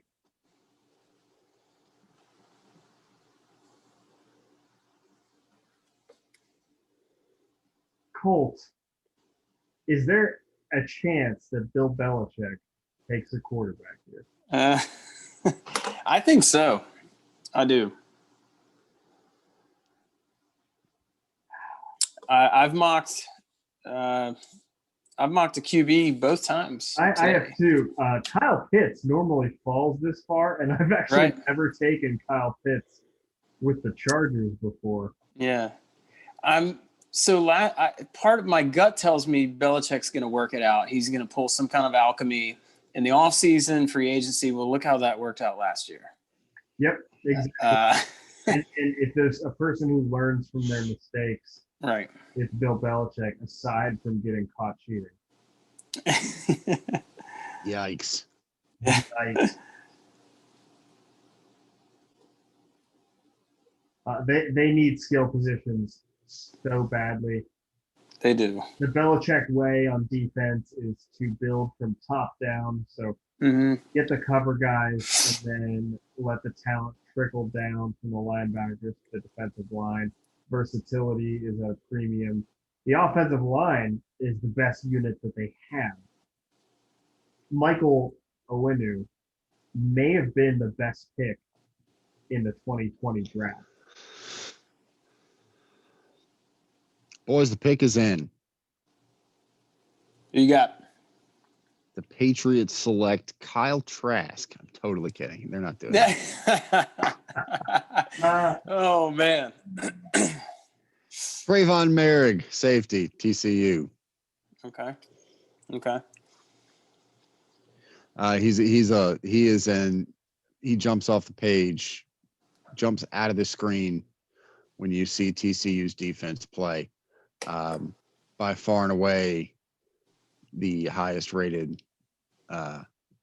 Colt, is there a chance that Bill Belichick takes a quarterback here? I think so. I do. I've mocked a QB both times. I have too. Kyle Pitts normally falls this far, and I've actually never taken Kyle Pitts with the Chargers before. Yeah. Part of my gut tells me Belichick's going to work it out. He's going to pull some kind of alchemy in the offseason, free agency. Well, look how that worked out last year. Yep, exactly. And if there's a person who learns from their mistakes, right, it's Bill Belichick, aside from getting caught cheating. Yikes. Yikes. They need skill positions so badly. They do. The Belichick way on defense is to build from top down. So get the cover guys and then let the talent trickle down from the linebackers to the defensive line. Versatility is at a premium. The offensive line is the best unit that they have. Michael Owenu may have been the best pick in the 2020 draft. Boys, the pick is in. Who you got? The Patriots select Kyle Trask. I'm totally kidding. They're not doing that. Oh, man. Trayvon Merrick, safety, TCU. Okay. He jumps off the page, jumps out of the screen when you see TCU's defense play. By far and away, the highest rated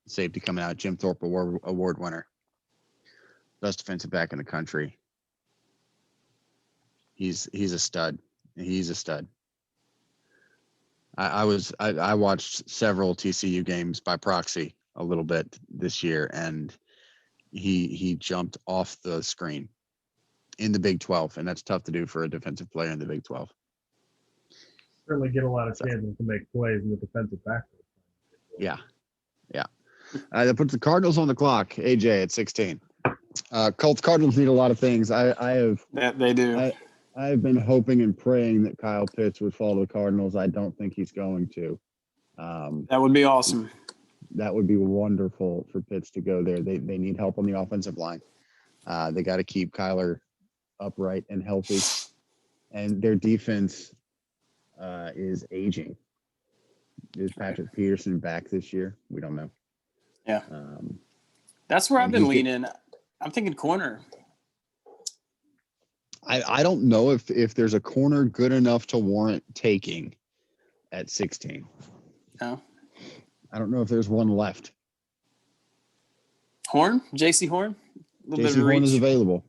safety coming out, Jim Thorpe Award winner, best defensive back in the country. He's a stud. I watched several TCU games by proxy a little bit this year, and he jumped off the screen in the Big 12, and that's tough to do for a defensive player in the Big 12. Certainly get a lot of chances to make plays in the defensive backfield. Yeah. That puts the Cardinals on the clock. AJ at 16. Colts Cardinals need a lot of things. They do. I have been hoping and praying that Kyle Pitts would fall to the Cardinals. I don't think he's going to. That would be awesome. That would be wonderful for Pitts to go there. They need help on the offensive line. They got to keep Kyler upright and healthy. And their defense is aging. Is Patrick Peterson back this year? We don't know. Yeah. That's where I've been leaning. I'm thinking corner. I don't know if there's a corner good enough to warrant taking at 16. No. I don't know if there's one left. Horn? J.C. Horn? J.C. Horn is available.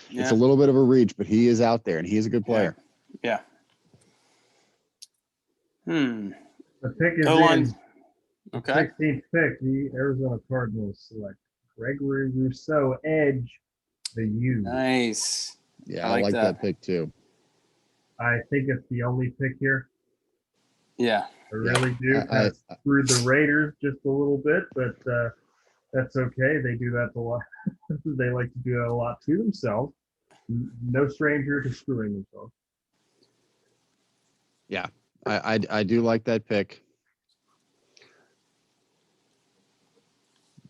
Yeah. It's a little bit of a reach, but he is out there, and he is a good player. Yeah. The pick is in. Okay. 16th pick, the Arizona Cardinals select Gregory Rousseau, edge, the U. Nice. Yeah, I like that pick too. I think it's the only pick here. Yeah. I really do. I screwed the Raiders just a little bit, but that's okay. They do that a lot. They like to do that a lot to themselves. No stranger to screwing themselves. Yeah, I do like that pick.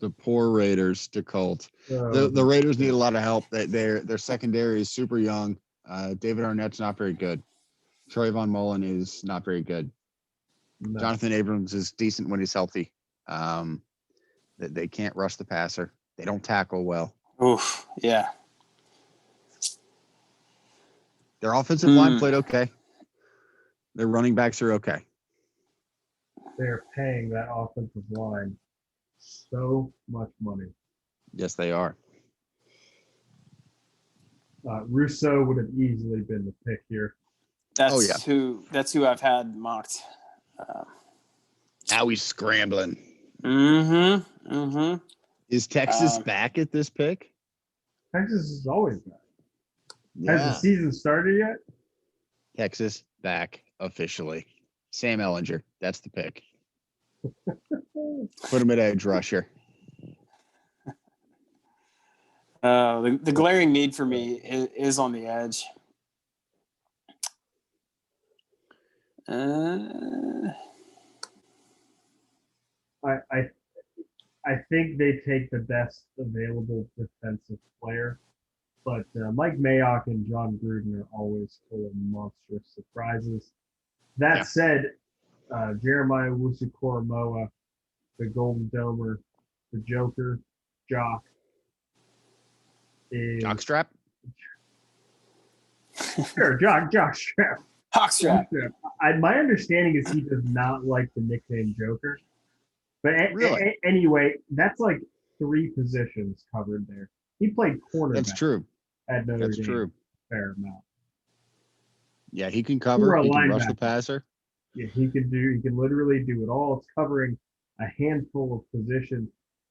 The poor Raiders to Colt. The Raiders need a lot of help. Their secondary is super young. David Arnett's not very good. Trayvon Mullen is not very good. No. Jonathan Abrams is decent when he's healthy. They can't rush the passer. They don't tackle well. Oof, yeah. Their offensive line played okay. Their running backs are okay. They're paying that offensive line so much money. Yes, they are. Rousseau would have easily been the pick here. That's who I've had mocked. Now he's scrambling. Is Texas back at this pick? Texas is always back. Yeah. Has the season started yet? Texas back officially. Sam Ehlinger. That's the pick. Put him at edge rusher. The glaring need for me is on the edge. I think they take the best available defensive player, but Mike Mayock and John Gruden are always full of monstrous surprises. That said, Jeremiah Owusu-Koramoah, the Golden Domer, the Joker, Jock. Jockstrap? Sure, Jockstrap. Hawkstrap. My understanding is he does not like the nickname Joker. But really? Anyway, that's like 3 positions covered there. He played cornerback. That's true. At Notre Dame. That's true. Fair amount. Yeah, he can cover. He can rush the passer. Yeah, he can literally do it all. It's covering a handful of positions.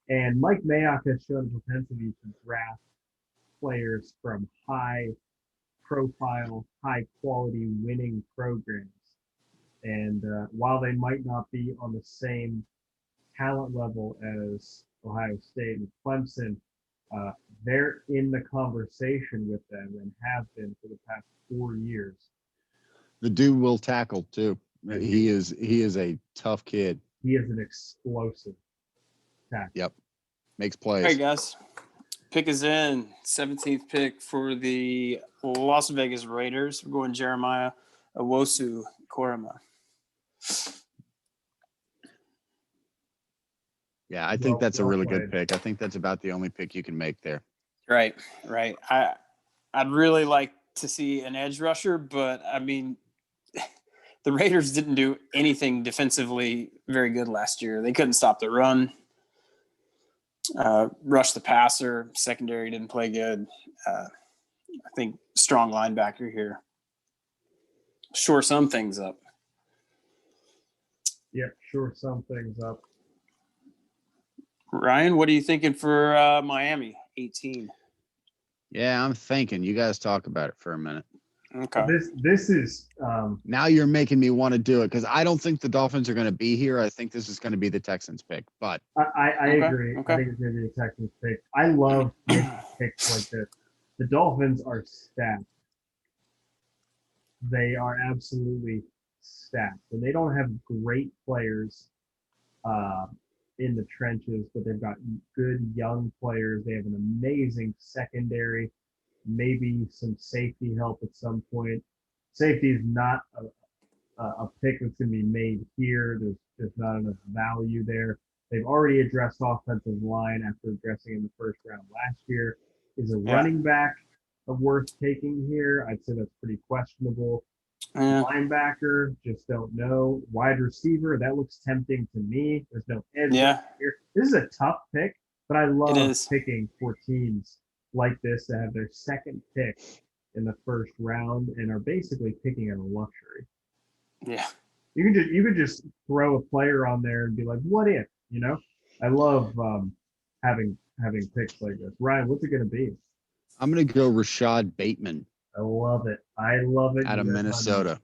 And Mike Mayock has shown a propensity to draft players from high-profile, high-quality winning programs. And while they might not be on the same talent level as Ohio State and Clemson, they're in the conversation with them and have been for the past 4 years. The dude will tackle too. He is a tough kid. He is an explosive tackle. Yep. Makes plays. All right, guys. Pick is in. 17th pick for the Las Vegas Raiders. We're going Jeremiah Owusu-Koramoah. Yeah, I think that's a really good pick. I think that's about the only pick you can make there. Right. I'd really like to see an edge rusher, but I mean, the Raiders didn't do anything defensively very good last year. They couldn't stop the run, rush the passer. Secondary didn't play good. I think strong linebacker here. Shore some things up. Yep, shore some things up. Ryan, what are you thinking for Miami 18? Yeah, I'm thinking. You guys talk about it for a minute. Okay. This is now you're making me want to do it because I don't think the Dolphins are going to be here. I think this is going to be the Texans pick. But I agree. Okay. I think it's going to be the Texans pick. I love picks like this. The Dolphins are stacked. They are absolutely stacked, and they don't have great players in the trenches, but they've got good young players. They have an amazing secondary, maybe some safety help at some point. Safety is not a pick that's going to be made here. There's not enough value there. They've already addressed offensive line after addressing in the first round last year. Is a running back worth taking here? I'd say that's pretty questionable. Linebacker, just don't know. Wide receiver, that looks tempting to me. There's no edge here. This is a tough pick, but I love picking for teams like this that have their second pick in the first round and are basically picking at a luxury. Yeah. You could just throw a player on there and be like, what if? You know? I love having picks like this. Ryan, what's it gonna be? I'm gonna go Rashad Bateman. I love it. Out of Minnesota.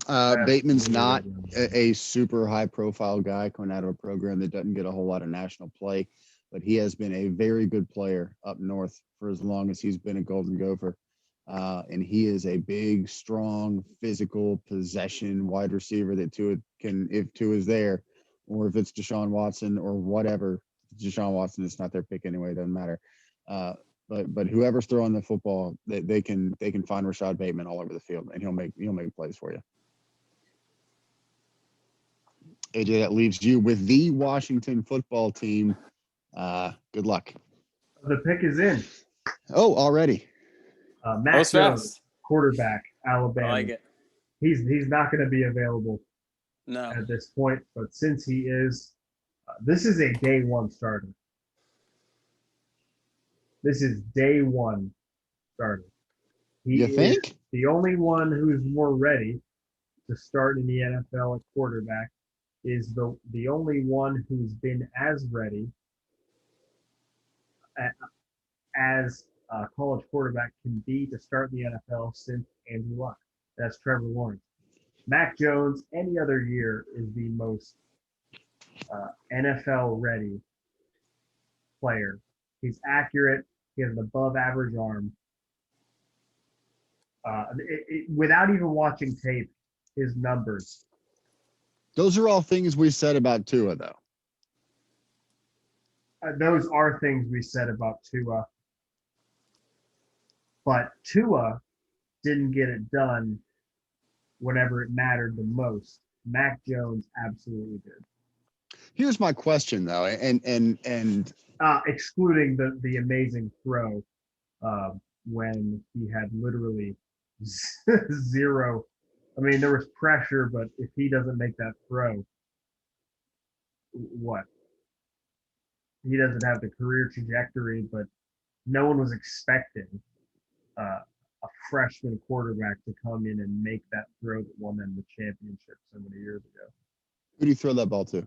Bateman's not a super high-profile guy coming out of a program that doesn't get a whole lot of national play, but he has been a very good player up north for as long as he's been a Golden Gopher. And he is a big, strong, physical possession wide receiver that Tua can, if Tua is there, or if it's Deshaun Watson or whatever. Deshaun Watson is not their pick anyway; it doesn't matter. But whoever's throwing the football, they can find Rashad Bateman all over the field, and he'll make plays for you. AJ, that leaves you with the Washington football team. Good luck. The pick is in. Oh, already. Matt Jones, quarterback, Alabama. I like it. He's not going to be available No. at this point, but since he is, this is a day one starter. This is day one starter. You think? The only one who's more ready to start in the NFL at quarterback is the only one who's been as ready as a college quarterback can be to start in the NFL since Andrew Luck. That's Trevor Lawrence. Mac Jones, any other year, is the most NFL-ready player. He's accurate. He has an above-average arm. Without even watching tape, his numbers. Those are all things we said about Tua, though. Those are things we said about Tua. But Tua didn't get it done whenever it mattered the most. Mac Jones absolutely did. Here's my question, though, and excluding the amazing throw when he had literally zero. I mean, there was pressure, but if he doesn't make that throw, what? He doesn't have the career trajectory, but no one was expecting a freshman quarterback to come in and make that throw that won them the championship so many years ago. Who do you throw that ball to?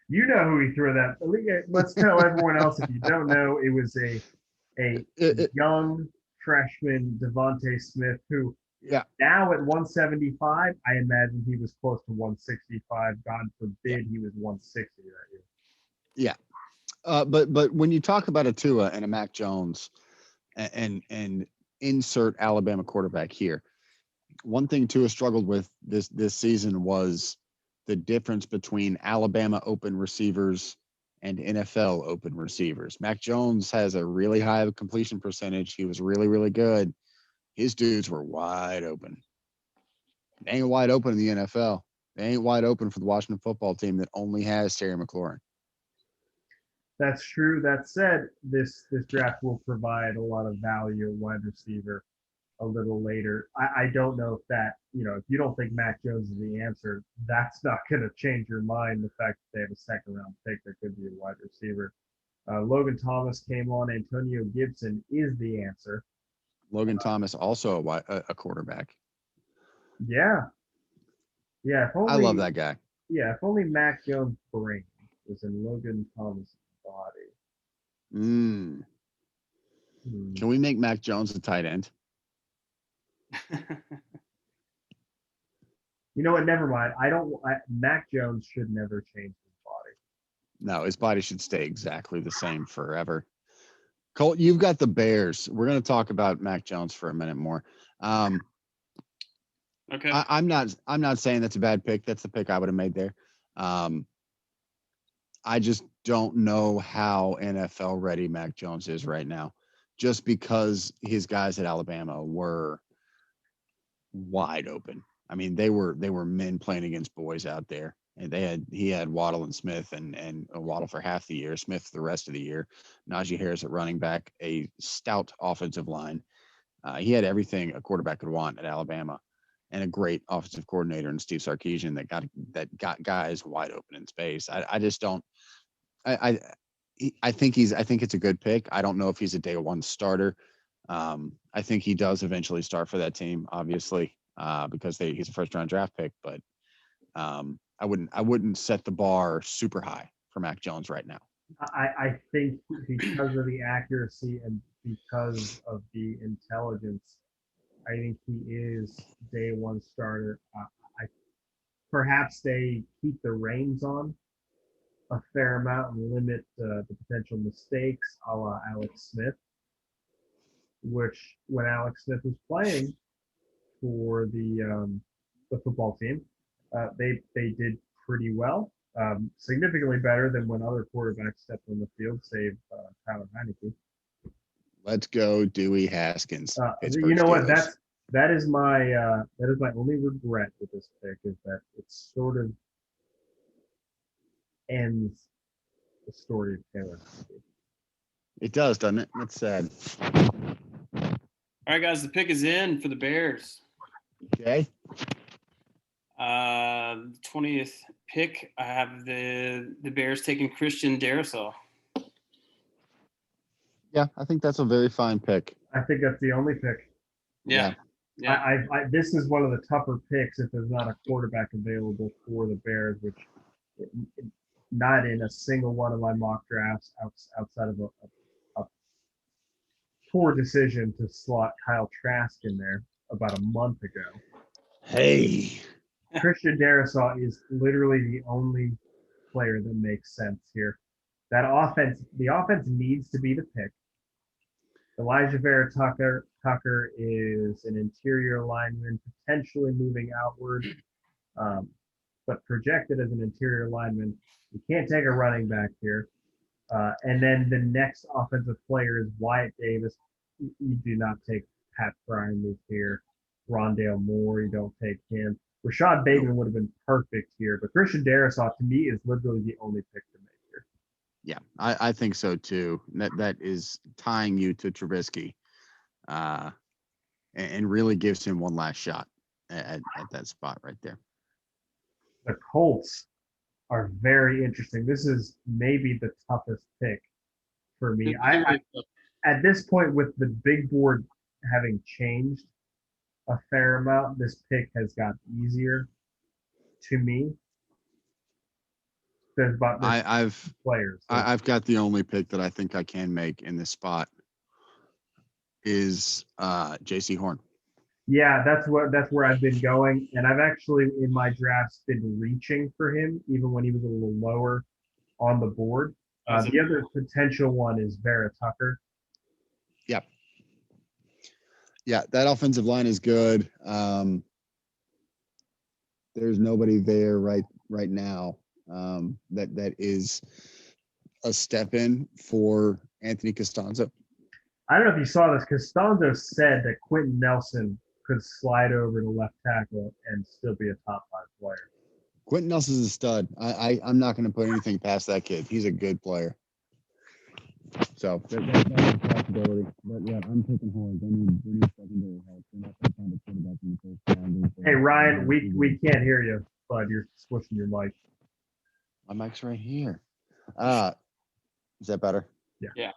You know who he threw that. Let's tell everyone else if you don't know. It was a young freshman, Devontae Smith, who Yeah. Now at 175, I imagine he was close to 165. God forbid he was 160 that year. Yeah. But when you talk about a Tua and a Mac Jones and insert Alabama quarterback here, one thing Tua struggled with this season was the difference between Alabama open receivers and NFL open receivers. Mac Jones has a really high completion percentage. He was really, really good. His dudes were wide open. They ain't wide open in the NFL. They ain't wide open for the Washington football team that only has Terry McLaurin. That's true. That said, this draft will provide a lot of value at wide receiver a little later. I don't know if that, if you don't think Mac Jones is the answer, that's not going to change your mind. The fact that they have a second round pick that could be a wide receiver. Logan Thomas came on. Antonio Gibson is the answer. Logan Thomas also a quarterback. Yeah. Yeah. If only, I love that guy. Yeah. If only Mac Jones' brain was in Logan Thomas' body. Can we make Mac Jones a tight end? You know what? Never mind. Mac Jones should never change his body. No, his body should stay exactly the same forever. Colt, you've got the Bears. We're going to talk about Mac Jones for a minute more. Okay. I'm not saying that's a bad pick. That's the pick I would have made there. I just don't know how NFL ready Mac Jones is right now, just because his guys at Alabama were wide open. I mean, they were men playing against boys out there. And he had Waddle and Smith and Waddle for half the year, Smith for the rest of the year, Najee Harris at running back, a stout offensive line. He had everything a quarterback could want at Alabama, and a great offensive coordinator in Steve Sarkisian that got guys wide open in space. I just don't. I think it's a good pick. I don't know if he's a day one starter. I think he does eventually start for that team, obviously, because he's a first round draft pick. But I wouldn't set the bar super high for Mac Jones right now. I think because of the accuracy and because of the intelligence, I think he is day one starter. Perhaps they keep the reins on a fair amount and limit the potential mistakes, a la Alex Smith, which when Alex Smith was playing for the football team, they did pretty well, significantly better than when other quarterbacks stepped on the field, save Tyler Heineke. Let's go, Dewey Haskins. You know what? That is my only regret with this pick, is that it sort of ends the story of Taylor. It does, doesn't it? That's sad. All right, guys, the pick is in for the Bears. Okay. 20th pick, I have the Bears taking Christian Darrisaw. Yeah, I think that's a very fine pick. I think that's the only pick. Yeah. This is one of the tougher picks if there's not a quarterback available for the Bears, which not in a single one of my mock drafts outside of a poor decision to slot Kyle Trask in there about a month ago. Hey. Christian Darrisaw is literally the only player that makes sense here. The offense needs to be the pick. Elijah Vera Tucker is an interior lineman, potentially moving outward, but projected as an interior lineman. You can't take a running back here. And then the next offensive player is Wyatt Davis. You do not take Pat Frymuth here. Rondale Moore, you don't take him. Rashad Bateman would have been perfect here, but Christian Darrisaw, to me, is literally the only pick to make here. Yeah, I think so too. That is tying you to Trubisky, and really gives him one last shot at that spot right there. The Colts are very interesting. This is maybe the toughest pick for me. I at this point, with the big board having changed a fair amount, this pick has got easier to me. There's about players. I've got the only pick that I think I can make in this spot is J.C. Horn. Yeah, that's where I've been going, and I've actually in my drafts been reaching for him, even when he was a little lower on the board. The other potential one is Vera Tucker. Yeah. Yeah, that offensive line is good. There's nobody there right now that is a step in for Anthony Costanzo. I don't know if you saw this. Costanzo said that Quentin Nelson could slide over to left tackle and still be a top 5 player. Quentin Nelson's a stud. I'm not going to put anything past that kid. He's a good player. So that's a possibility. But yeah, I'm taking Horns. They need secondary help. They're not going to find a quarterback in the first round. Hey Ryan, we can't hear you, bud. You're squishing your mic. My mic's right here. Is that better? Yeah.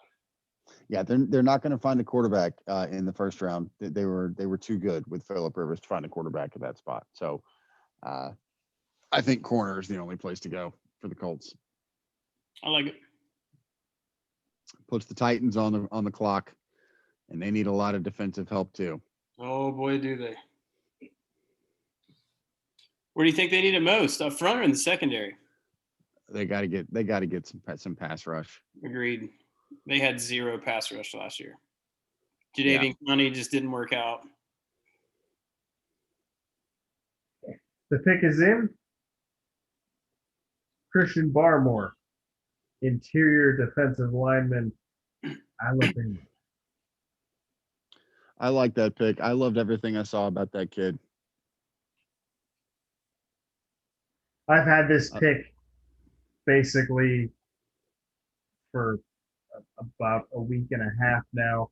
Yeah, they're not going to find a quarterback in the first round. They were too good with Phillip Rivers to find a quarterback at that spot. So I think corner is the only place to go for the Colts. I like it. Puts the Titans on the clock, and they need a lot of defensive help too. Oh boy, do they! Where do you think they need it most? Up front or in the secondary? They got to get some pass rush. Agreed. They had 0 pass rush last year. Jadeveon Clowney just didn't work out. The pick is in. Christian Barmore, interior defensive lineman, Alabama. I like that pick. I loved everything I saw about that kid. I've had this pick basically for about a week and a half now.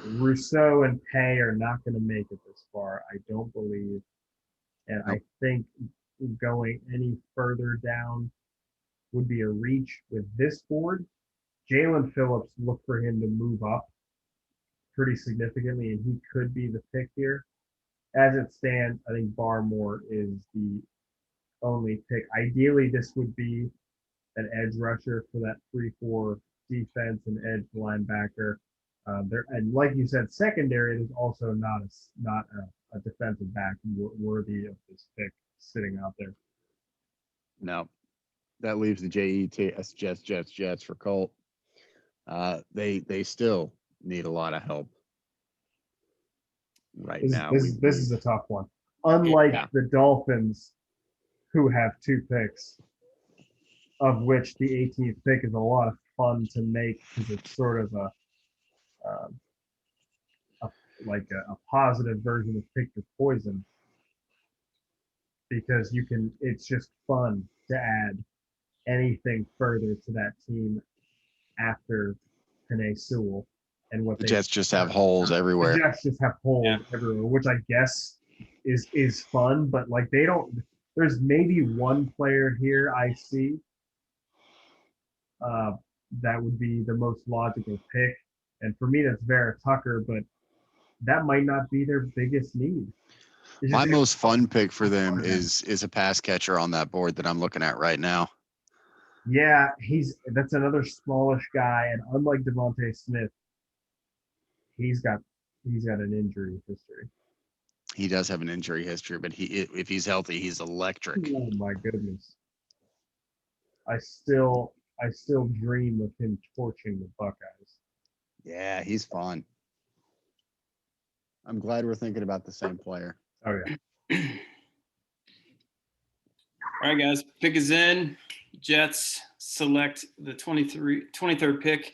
Rousseau and Pay are not going to make it this far, I don't believe. And I think going any further down would be a reach with this board. Jalen Phillips, look for him to move up pretty significantly, and he could be the pick here. As it stands, I think Barmore is the only pick. Ideally, this would be an edge rusher for that 3-4 defense and edge linebacker. There, and like you said, secondary is also not a defensive back worthy of this pick sitting out there. No, that leaves the Jets for Colt. They still need a lot of help right now. This is a tough one. Unlike the Dolphins, who have 2 picks, of which the 18th pick is a lot of fun to make because it's sort of a positive version of pick your poison, because it's just fun to add anything further to that team after Penei Sewell and what the Jets just have holes everywhere. The Jets just have holes everywhere, which I guess is fun, but like they don't. There's maybe one player here I see that would be the most logical pick, and for me that's Vera Tucker, but that might not be their biggest need. My most fun pick for them is a pass catcher on that board that I'm looking at right now. Yeah, that's another smallish guy, and unlike Devontae Smith, he's got an injury history. He does have an injury history, but if he's healthy, he's electric. Oh my goodness! I still dream of him torching the Buckeyes. Yeah, he's fun. I'm glad we're thinking about the same player. Oh yeah. All right, guys. Pick is in. Jets select the 23rd pick,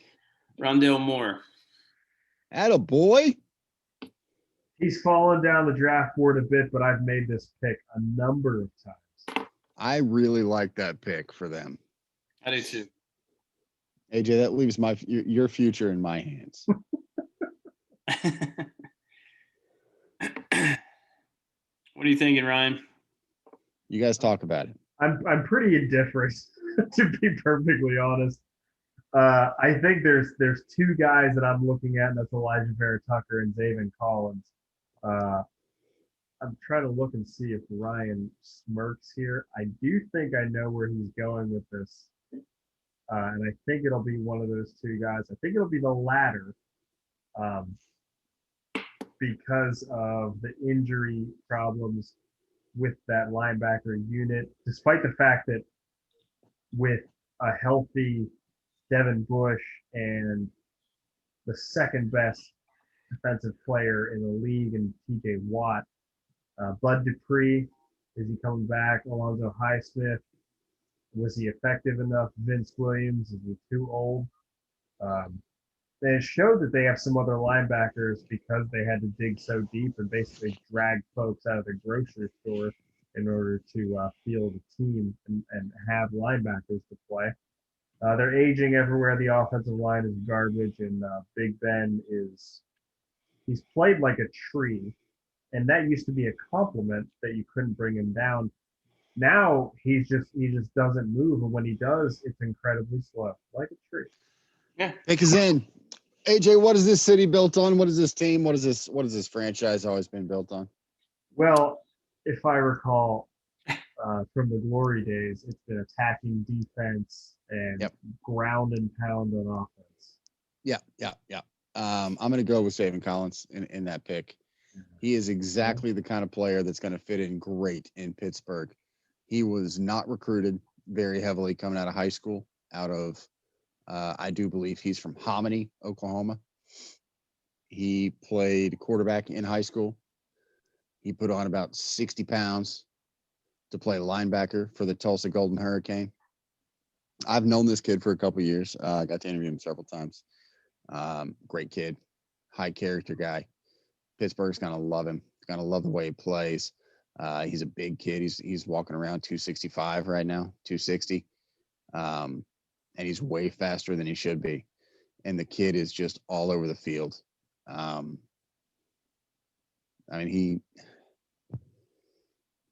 Rondale Moore. Atta boy. He's fallen down the draft board a bit, but I've made this pick a number of times. I really like that pick for them. I do too. AJ, that leaves your future in my hands. What are you thinking, Ryan? You guys talk about it. I'm pretty indifferent, to be perfectly honest. I think there's 2 guys that I'm looking at, and that's Elijah Vera Tucker and Zaven Collins. I'm trying to look and see if Ryan smirks here. I do think I know where he's going with this. And I think it'll be one of those 2 guys. I think it'll be the latter. because of the injury problems with that linebacker unit, despite the fact that with a healthy Devin Bush and the second best defensive player in the league in TJ Watt, Bud Dupree, is he coming back? Alonzo Highsmith, was he effective enough? Vince Williams, is he too old? They showed that they have some other linebackers because they had to dig so deep and basically drag folks out of the grocery store in order to field a team and have linebackers to play. They're aging everywhere. The offensive line is garbage, and Big Ben he's played like a tree, and that used to be a compliment that you couldn't bring him down. Now he just doesn't move, and when he does, it's incredibly slow, like a tree. Yeah. Take us in. AJ, what is this city built on? What is this team? What is this franchise always been built on? Well, if I recall from the glory days, it's been attacking defense and ground and pound on offense. Yeah. I'm going to go with Zayvon Collins in that pick. He is exactly the kind of player that's going to fit in great in Pittsburgh. He was not recruited very heavily coming out of high school, I do believe he's from Hominy, Oklahoma. He played quarterback in high school. He put on about 60 pounds to play linebacker for the Tulsa Golden Hurricane. I've known this kid for a couple of years. I got to interview him several times. Great kid, high character guy. Pittsburgh's going to love him. Going to love the way he plays. He's a big kid. He's walking around 265 right now, 260. And he's way faster than he should be. And the kid is just all over the field. I mean,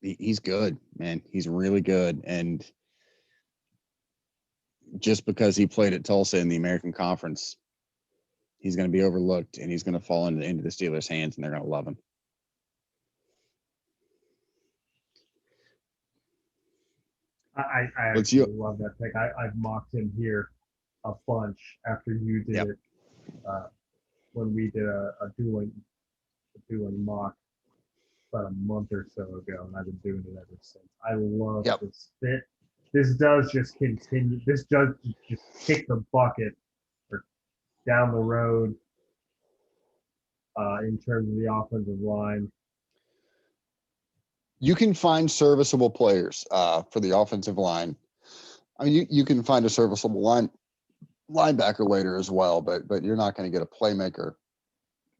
he's good, man. He's really good. And just because he played at Tulsa in the American Conference, he's going to be overlooked, and he's going to fall into the Steelers' hands, and they're going to love him. I actually love that pick. I've mocked him here a bunch after you did it when we did a dueling mock about a month or so ago, and I've been doing it ever since. I love this fit. This does just continue. This does just kick the bucket or down the road in terms of the offensive line. You can find serviceable players for the offensive line. I mean, you can find a serviceable linebacker later as well, but you're not going to get a playmaker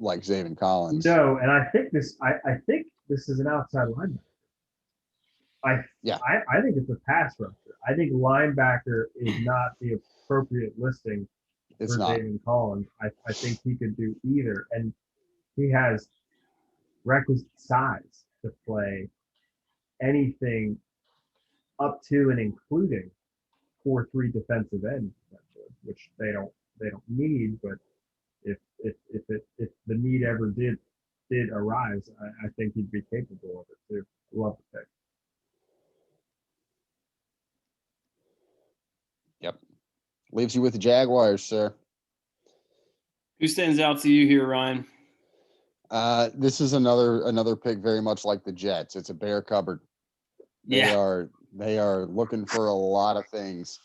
like Zayvon Collins. No, and I think this is an outside linebacker. I think it's a pass rusher. I think linebacker is not the appropriate listing for Zayvon Collins. I think he could do either, and he has requisite size to play anything up to and including 4-3 defensive end, which they don't need, but if the need ever did arise, I think he'd be capable of it too. Love the pick. Yep. Leaves you with the Jaguars, sir. Who stands out to you here, Ryan? This is another pick very much like the Jets. It's a bare cupboard. They are looking for a lot of things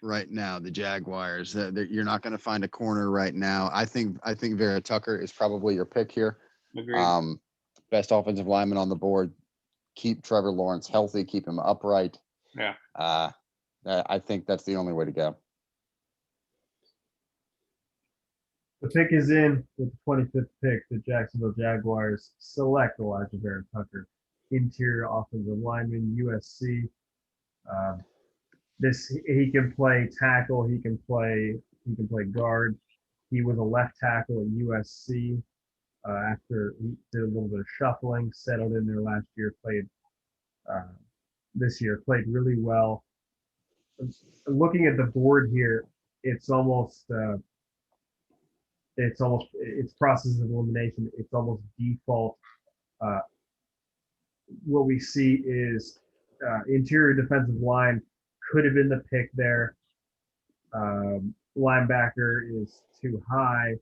right now, the Jaguars. You're not going to find a corner right now. I think Vera Tucker is probably your pick here. Agreed. Best offensive lineman on the board. Keep Trevor Lawrence healthy, keep him upright. Yeah. I think that's the only way to go. The pick is in with the 25th pick. The Jacksonville Jaguars select Elijah Vera Tucker, interior offensive lineman, USC. He can play tackle. He can play guard. He was a left tackle at USC. After he did a little bit of shuffling, settled in there last year. Played this year. Played really well. Looking at the board here, it's process of elimination. It's almost default. What we see is interior defensive line could have been the pick there. Linebacker is too high.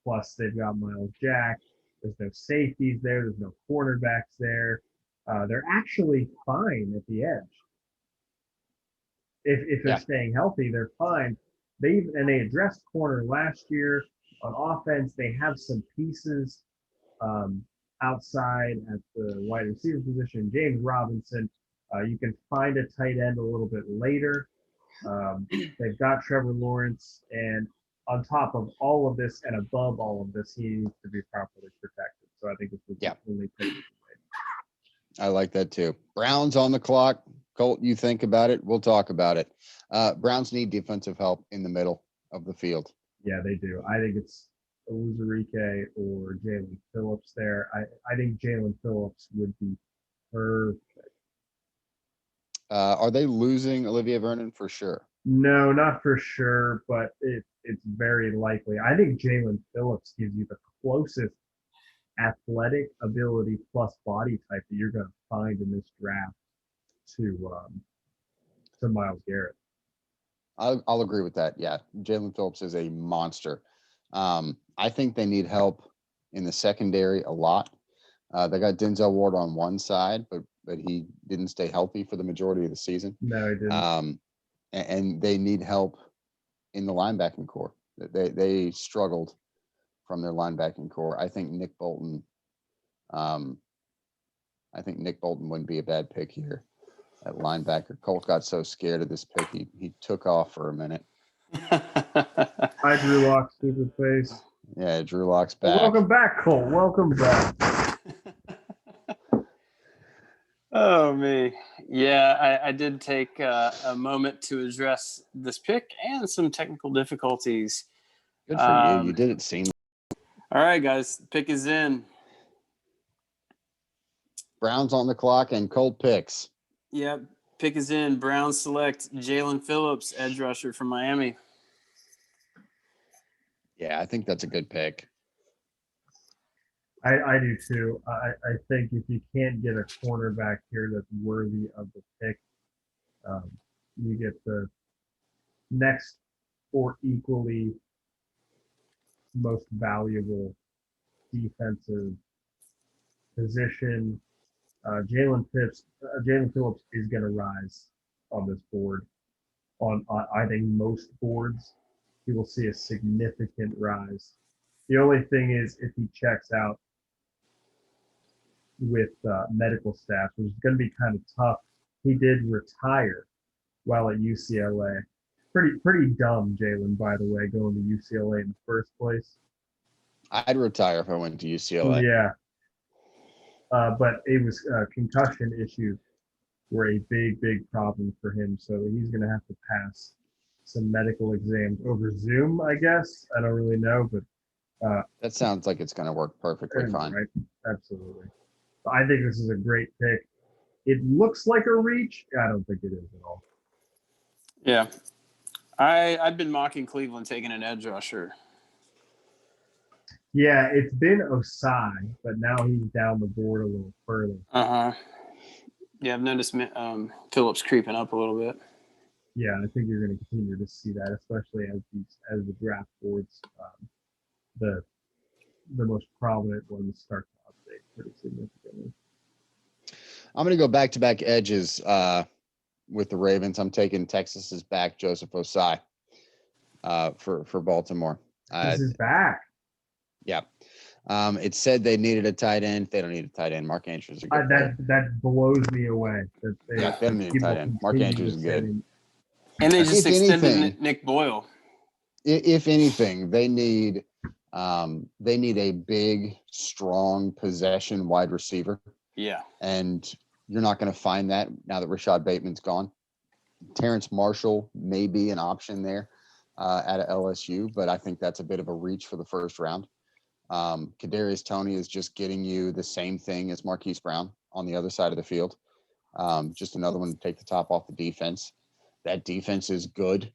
Plus, they've got Miles Jack. There's no safeties there. There's no cornerbacks there. They're actually fine at the edge. If they're staying healthy, they're fine. They addressed corner last year. On offense, they have some pieces outside at the wide receiver position. James Robinson. You can find a tight end a little bit later. They've got Trevor Lawrence, and on top of all of this and above all of this, he needs to be properly protected. So I think this was the only pick. I like that too. Browns on the clock. Colt, you think about it. We'll talk about it. Browns need defensive help in the middle of the field. Yeah, they do. I think it's Uzurike or Jalen Phillips there. I think Jalen Phillips would be perfect. Are they losing Olivier Vernon for sure? No, not for sure, but it's very likely. I think Jalen Phillips gives you the closest athletic ability plus body type that you're going to find in this draft to Myles Garrett. I'll agree with that. Yeah, Jalen Phillips is a monster. I think they need help in the secondary a lot. They got Denzel Ward on one side, but he didn't stay healthy for the majority of the season. No, he didn't. And they need help in the linebacking core. They struggled from their linebacking core. I think Nick Bolton wouldn't be a bad pick here at linebacker. Colt got so scared of this pick, he took off for a minute. Hi, Drew Lock, stupid face. Yeah, Drew Lock's back. Welcome back, Colt. Welcome back. Oh, me. Yeah, I did take a moment to address this pick and some technical difficulties. Good for you. You did it seem. All right, guys. Pick is in. Browns on the clock and Colt picks. Yep. Pick is in. Browns select Jalen Phillips, edge rusher from Miami. Yeah, I think that's a good pick. I do too. I think if you can't get a cornerback here that's worthy of the pick, you get the next or equally most valuable defensive position. Jalen Phillips is going to rise on this board. On I think most boards, he will see a significant rise. The only thing is if he checks out with medical staff, which is going to be kind of tough. He did retire while at UCLA. Pretty dumb, Jalen, by the way, going to UCLA in the first place. I'd retire if I went to UCLA. Yeah. But it was concussion issues were a big problem for him. So he's going to have to pass some medical exams over Zoom, I guess. I don't really know, but that sounds like it's going to work perfectly fine. Right? Absolutely. I think this is a great pick. It looks like a reach. I don't think it is at all. Yeah. I've been mocking Cleveland taking an edge rusher. Yeah, it's been Osai, but now he's down the board a little further. Yeah, I've noticed Phillips creeping up a little bit. Yeah, I think you're going to continue to see that, especially as the draft boards, the most prominent ones start to update pretty significantly. I'm going to go back-to-back edges with the Ravens. I'm taking Texas's back, Joseph Osai, for Baltimore. This is back. Yeah. It said they needed a tight end. They don't need a tight end. Mark Andrews is a good player. That blows me away. They don't need a tight end. Mark Andrews is good. And they just extended Nick Boyle. If anything, they need a big, strong possession wide receiver. Yeah. And you're not going to find that now that Rashad Bateman's gone. Terrence Marshall may be an option there at LSU, but I think that's a bit of a reach for the first round. Kadarius Toney is just getting you the same thing as Marquise Brown on the other side of the field. Just another one to take the top off the defense. That defense is good.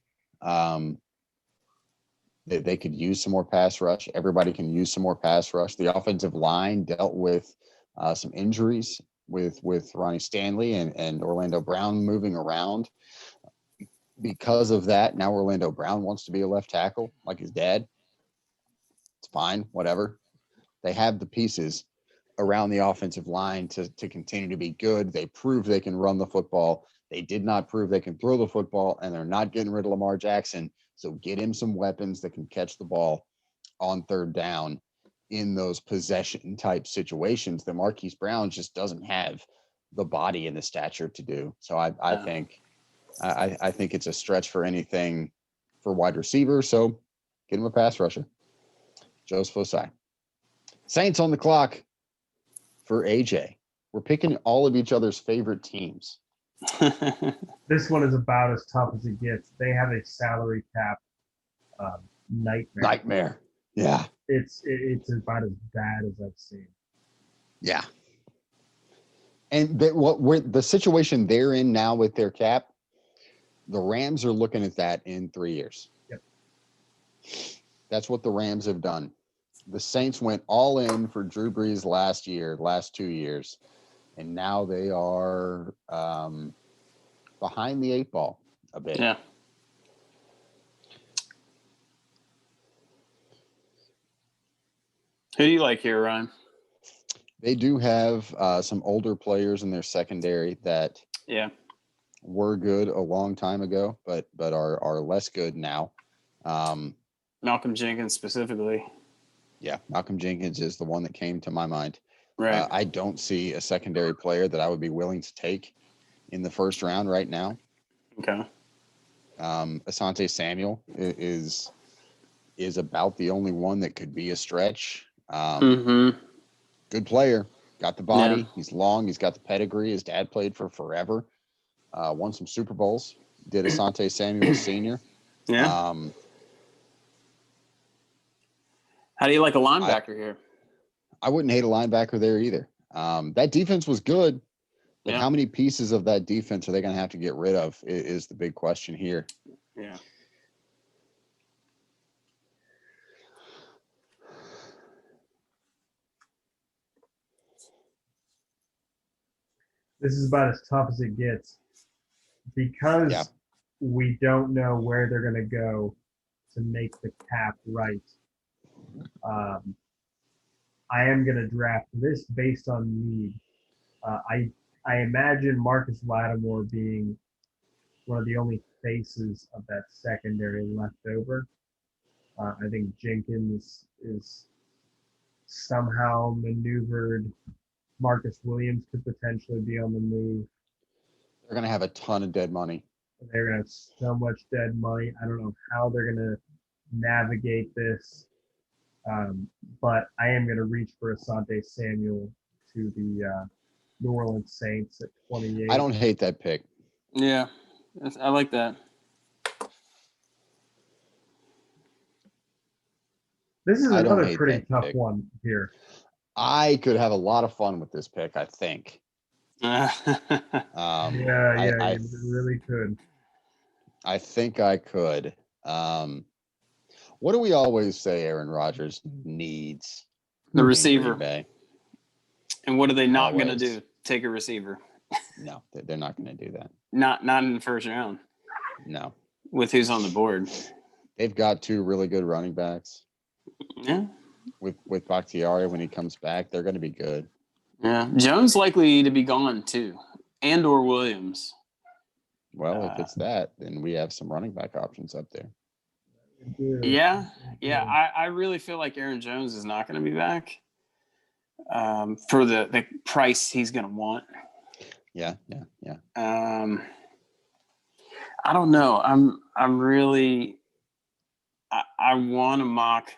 They could use some more pass rush. Everybody can use some more pass rush. The offensive line dealt with some injuries with Ronnie Stanley and Orlando Brown moving around. Because of that, now Orlando Brown wants to be a left tackle like his dad. It's fine, whatever. They have the pieces around the offensive line to continue to be good. They prove they can run the football. They did not prove they can throw the football, and they're not getting rid of Lamar Jackson. So get him some weapons that can catch the ball on third down in those possession type situations that Marquise Brown just doesn't have the body and the stature to do. So I think it's a stretch for anything for wide receiver. So get him a pass rusher. Joseph Osai. Saints on the clock for AJ. We're picking all of each other's favorite teams. This one is about as tough as it gets. They have a salary cap nightmare. Yeah. It's about as bad as I've seen. Yeah. And the situation they're in now with their cap, the Rams are looking at that in 3 years. Yep. That's what the Rams have done. The Saints went all in for Drew Brees last 2 years, and now they are behind the 8 ball a bit. Yeah. Who do you like here, Ryan? They do have some older players in their secondary that were good a long time ago, but are less good now. Malcolm Jenkins specifically. Yeah, Malcolm Jenkins is the one that came to my mind. Right. I don't see a secondary player that I would be willing to take in the first round right now. Okay. Asante Samuel is about the only one that could be a stretch. Good player, got the body. Yeah. He's long. He's got the pedigree. His dad played for forever. Won some Super Bowls. Did Asante Samuel Sr. Yeah. How do you like a linebacker here? I wouldn't hate a linebacker there either. That defense was good, but how many pieces of that defense are they going to have to get rid of is the big question here. Yeah. This is about as tough as it gets because we don't know where they're going to go to make the cap right. I am going to draft this based on need. I imagine Marcus Lattimore being one of the only faces of that secondary left over. I think Jenkins is somehow maneuvered. Marcus Williams could potentially be on the move. They're going to have a ton of dead money. They're going to have so much dead money. I don't know how they're going to navigate this. But I am going to reach for Asante Samuel to the New Orleans Saints at 28. I don't hate that pick. Yeah, I like that. This is another pretty tough one here. I could have a lot of fun with this pick, I think. You really could. I think I could. What do we always say Aaron Rodgers needs? The receiver. And what are they not going to do? Take a receiver. No, they're not going to do that. Not in the first round. No. With who's on the board? They've got 2 really good running backs. Yeah. With Bakhtiari, when he comes back, they're going to be good. Yeah. Jones likely to be gone too, and or Williams. Well, if it's that, then we have some running back options up there. Yeah. I really feel like Aaron Jones is not going to be back for the price he's going to want. Yeah. I don't know. I'm really I want to mock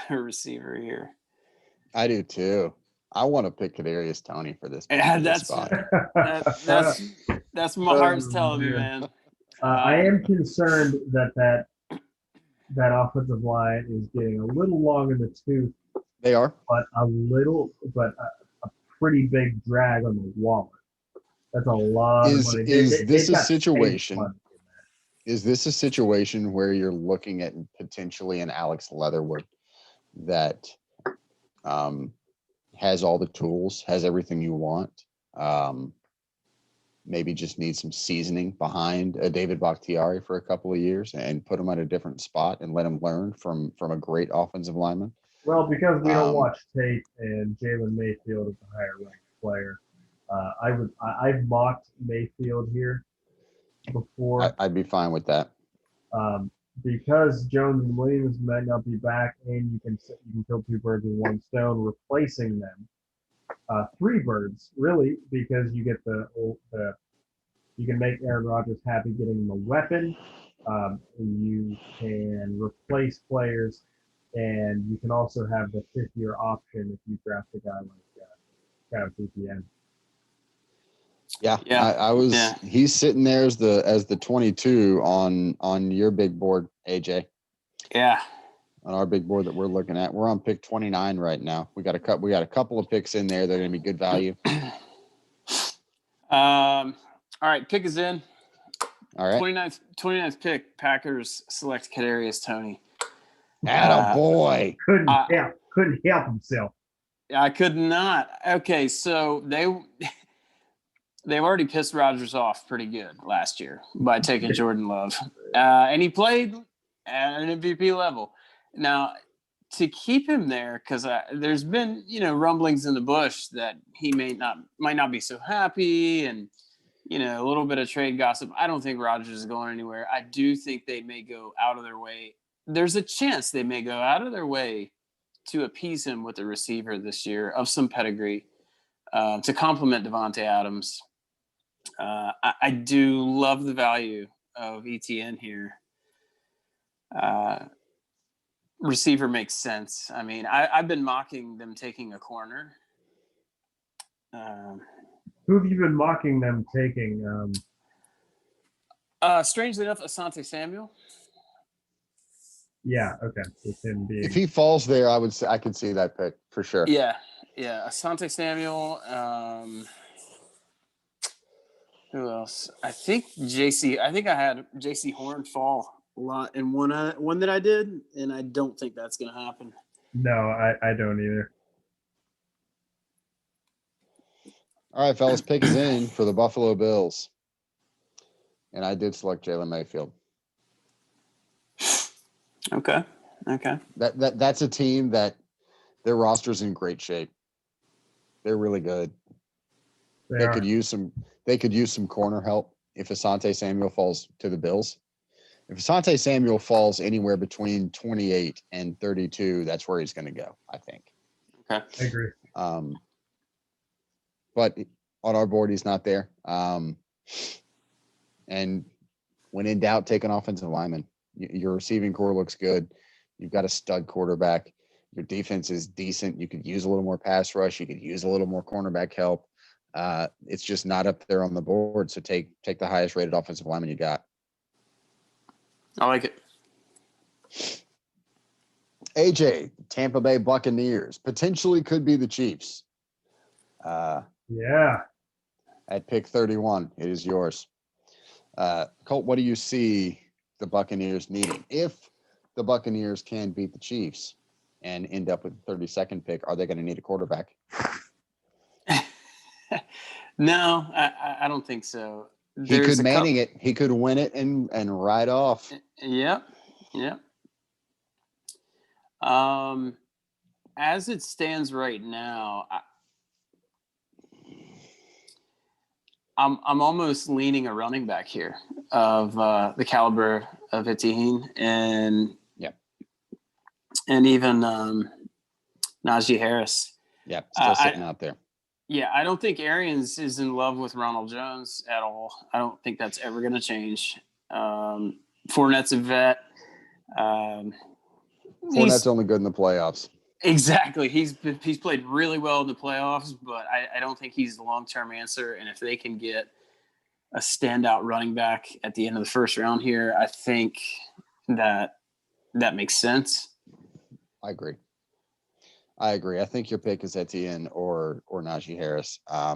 a receiver here. I do too. I want to pick Kadarius Toney for this. Yeah, that's what my heart's telling me, man. I am concerned that offensive line is getting a little long in the tooth. They are, but a pretty big drag on the wallet. That's a lot of money. Is this a situation where you're looking at potentially an Alex Leatherwood that has all the tools, has everything you want, maybe just needs some seasoning behind a David Bakhtiari for a couple of years and put him at a different spot and let him learn from a great offensive lineman? Well, because we don't watch tape and Jalen Mayfield is a higher ranked player, I've mocked Mayfield here before. I'd be fine with that. Because Jones and Williams might not be back, and you can kill two birds with one stone, replacing them. Three birds, really, because you get you can make Aaron Rodgers happy getting him a weapon. You can replace players, and you can also have the fifth-year option if you draft a guy like Travis Etienne. Yeah. I was. Yeah. He's sitting there as the 22 on your big board, AJ. Yeah. On our big board that we're looking at, we're on pick 29 right now. We got a couple of picks in there. They're going to be good value. All right, pick is in. All right. 29th pick. Packers select Kadarius Toney. Attaboy. Couldn't help himself. I could not. Okay, so they've already pissed Rodgers off pretty good last year by taking Jordan Love. And he played at an MVP level. Now, to keep him there, because there's been, rumblings in the bush that he might not be so happy and, a little bit of trade gossip. I don't think Rodgers is going anywhere. I do think they may go out of their way. There's a chance they may go out of their way to appease him with a receiver this year of some pedigree to complement Devontae Adams. I do love the value of ETN here. Receiver makes sense. I mean, I've been mocking them taking a corner. Who have you been mocking them taking? Strangely enough, Asante Samuel. Yeah, okay. If he falls there, I could see that pick for sure. Yeah. Asante Samuel. Who else? I think I had JC Horn fall a lot in one that I did, and I don't think that's going to happen. No, I don't either. All right, fellas, pick is in for the Buffalo Bills. And I did select Jalen Mayfield. Okay. That's a team that their roster's in great shape. They're really good. They could use some corner help if Asante Samuel falls to the Bills. If Asante Samuel falls anywhere between 28 and 32, that's where he's going to go, I think. Okay. I agree. But on our board, he's not there. And when in doubt, take an offensive lineman. Your receiving core looks good. You've got a stud quarterback. Your defense is decent. You could use a little more pass rush. You could use a little more cornerback help. It's just not up there on the board. So take the highest rated offensive lineman you got. I like it. AJ, Tampa Bay Buccaneers potentially could be the Chiefs. Yeah. At pick 31, it is yours. Colt, what do you see the Buccaneers needing? If the Buccaneers can beat the Chiefs and end up with the 32nd pick, are they going to need a quarterback? No, I don't think so. He could manning it. He could win it and ride off. Yep. As it stands right now, I'm almost leaning a running back here of the caliber of Etienne and even Najee Harris. Yeah, still sitting out there. Yeah, I don't think Arians is in love with Ronald Jones at all. I don't think that's ever going to change. Fournette's a vet. Fournette's only good in the playoffs. Exactly. He's played really well in the playoffs, but I don't think he's the long-term answer. And if they can get a standout running back at the end of the first round here, I think that makes sense. I agree. I think your pick is Etienne or Najee Harris. I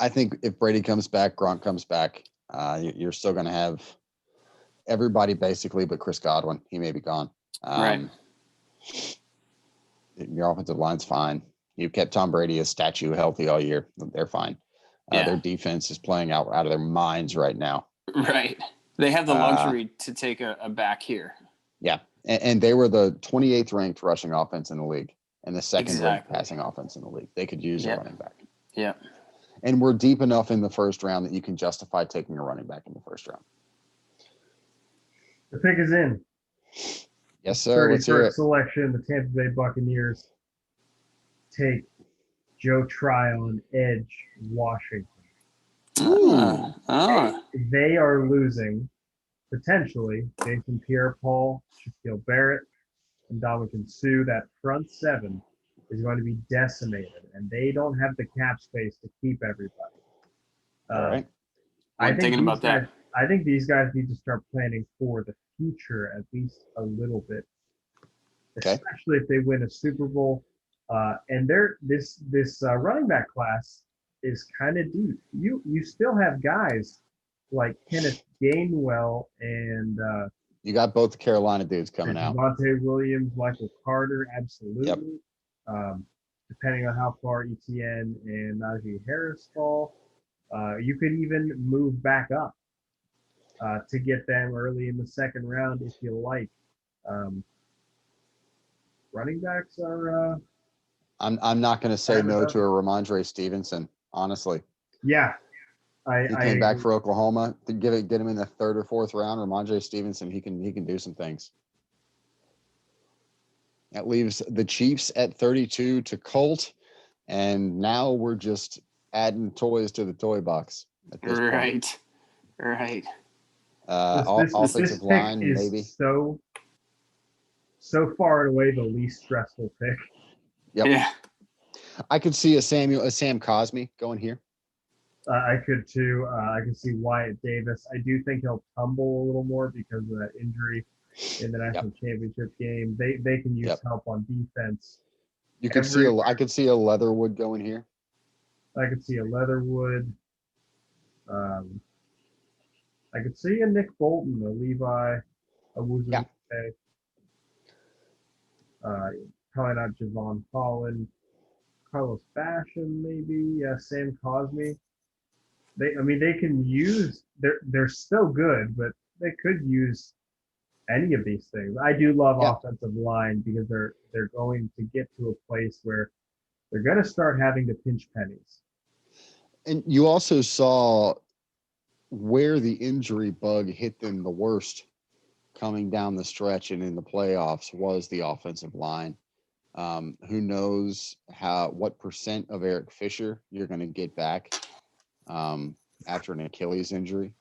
think if Brady comes back, Gronk comes back, you're still going to have everybody basically but Chris Godwin. He may be gone. Right. Your offensive line's fine. You kept Tom Brady a statue healthy all year. They're fine. Their defense is playing out of their minds right now. Right. They have the luxury to take a back here. Yeah. And they were the 28th ranked rushing offense in the league and the second ranked Exactly. passing offense in the league. They could use a running back. Yeah. And we're deep enough in the first round that you can justify taking a running back in the first round. The pick is in. Yes, sir. Let's hear 31st it. selection, the Tampa Bay Buccaneers take Joe Tryon, edge, Washington. They are losing, potentially, Jason Pierre-Paul, Shaquille Barrett, and Dominican Sue. That front seven is going to be decimated, and they don't have the cap space to keep everybody. All right. I'm thinking about that. I think these guys need to start planning for the future at least a little bit, especially if they win a Super Bowl. And this running back class is kind of deep. You still have guys like Kenneth Gainwell and you got both the Carolina dudes coming out. Javonte Williams, Michael Carter, absolutely. Yep. Depending on how far ETN and Najee Harris fall, you could even move back up to get them early in the second round if you like. Running backs are. I'm not going to say no to a Ramondre Stevenson, honestly. Yeah, he came back for Oklahoma. To get him in the third or fourth round. Ramondre Stevenson, he can do some things. That leaves the Chiefs at 32 to Colt, and now we're just adding toys to the toy box at this point. Right. Offensive line, maybe. So far and away the least stressful pick. Yep. Yeah. I could see a Sam Cosmi going here. I could too. I can see Wyatt Davis. I do think he'll tumble a little more because of that injury in the national championship game. They can use help on defense. I could see a Leatherwood going here. I could see a Leatherwood. I could see a Nick Bolton, a Levi, a Wuzumike. Probably not Javon Holland. Carlos Basham, maybe. Sam Cosmi. They can use. They're still good, but they could use any of these things. I do love offensive line because they're going to get to a place where they're going to start having to pinch pennies. And you also saw where the injury bug hit them the worst coming down the stretch and in the playoffs was the offensive line. Who knows what percent of Eric Fisher you're going to get back after an Achilles injury.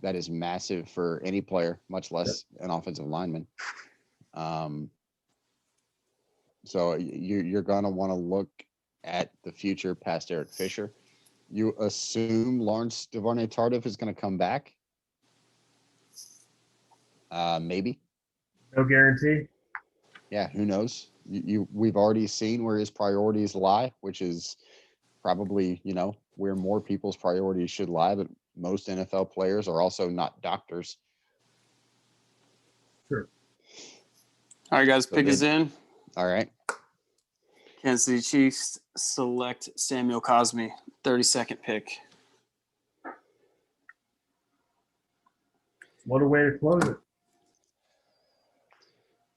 That is massive for any player, much less an offensive lineman. So you're going to want to look at the future past Eric Fisher. You assume Lawrence DeVarnay Tardif is going to come back? Maybe. No guarantee. Yeah, who knows? We've already seen where his priorities lie, which is probably, where more people's priorities should lie, but most NFL players are also not doctors. Sure. All right, guys, pick is in. All right. Kansas City Chiefs select Samuel Cosmi, 32nd pick. What a way to close it.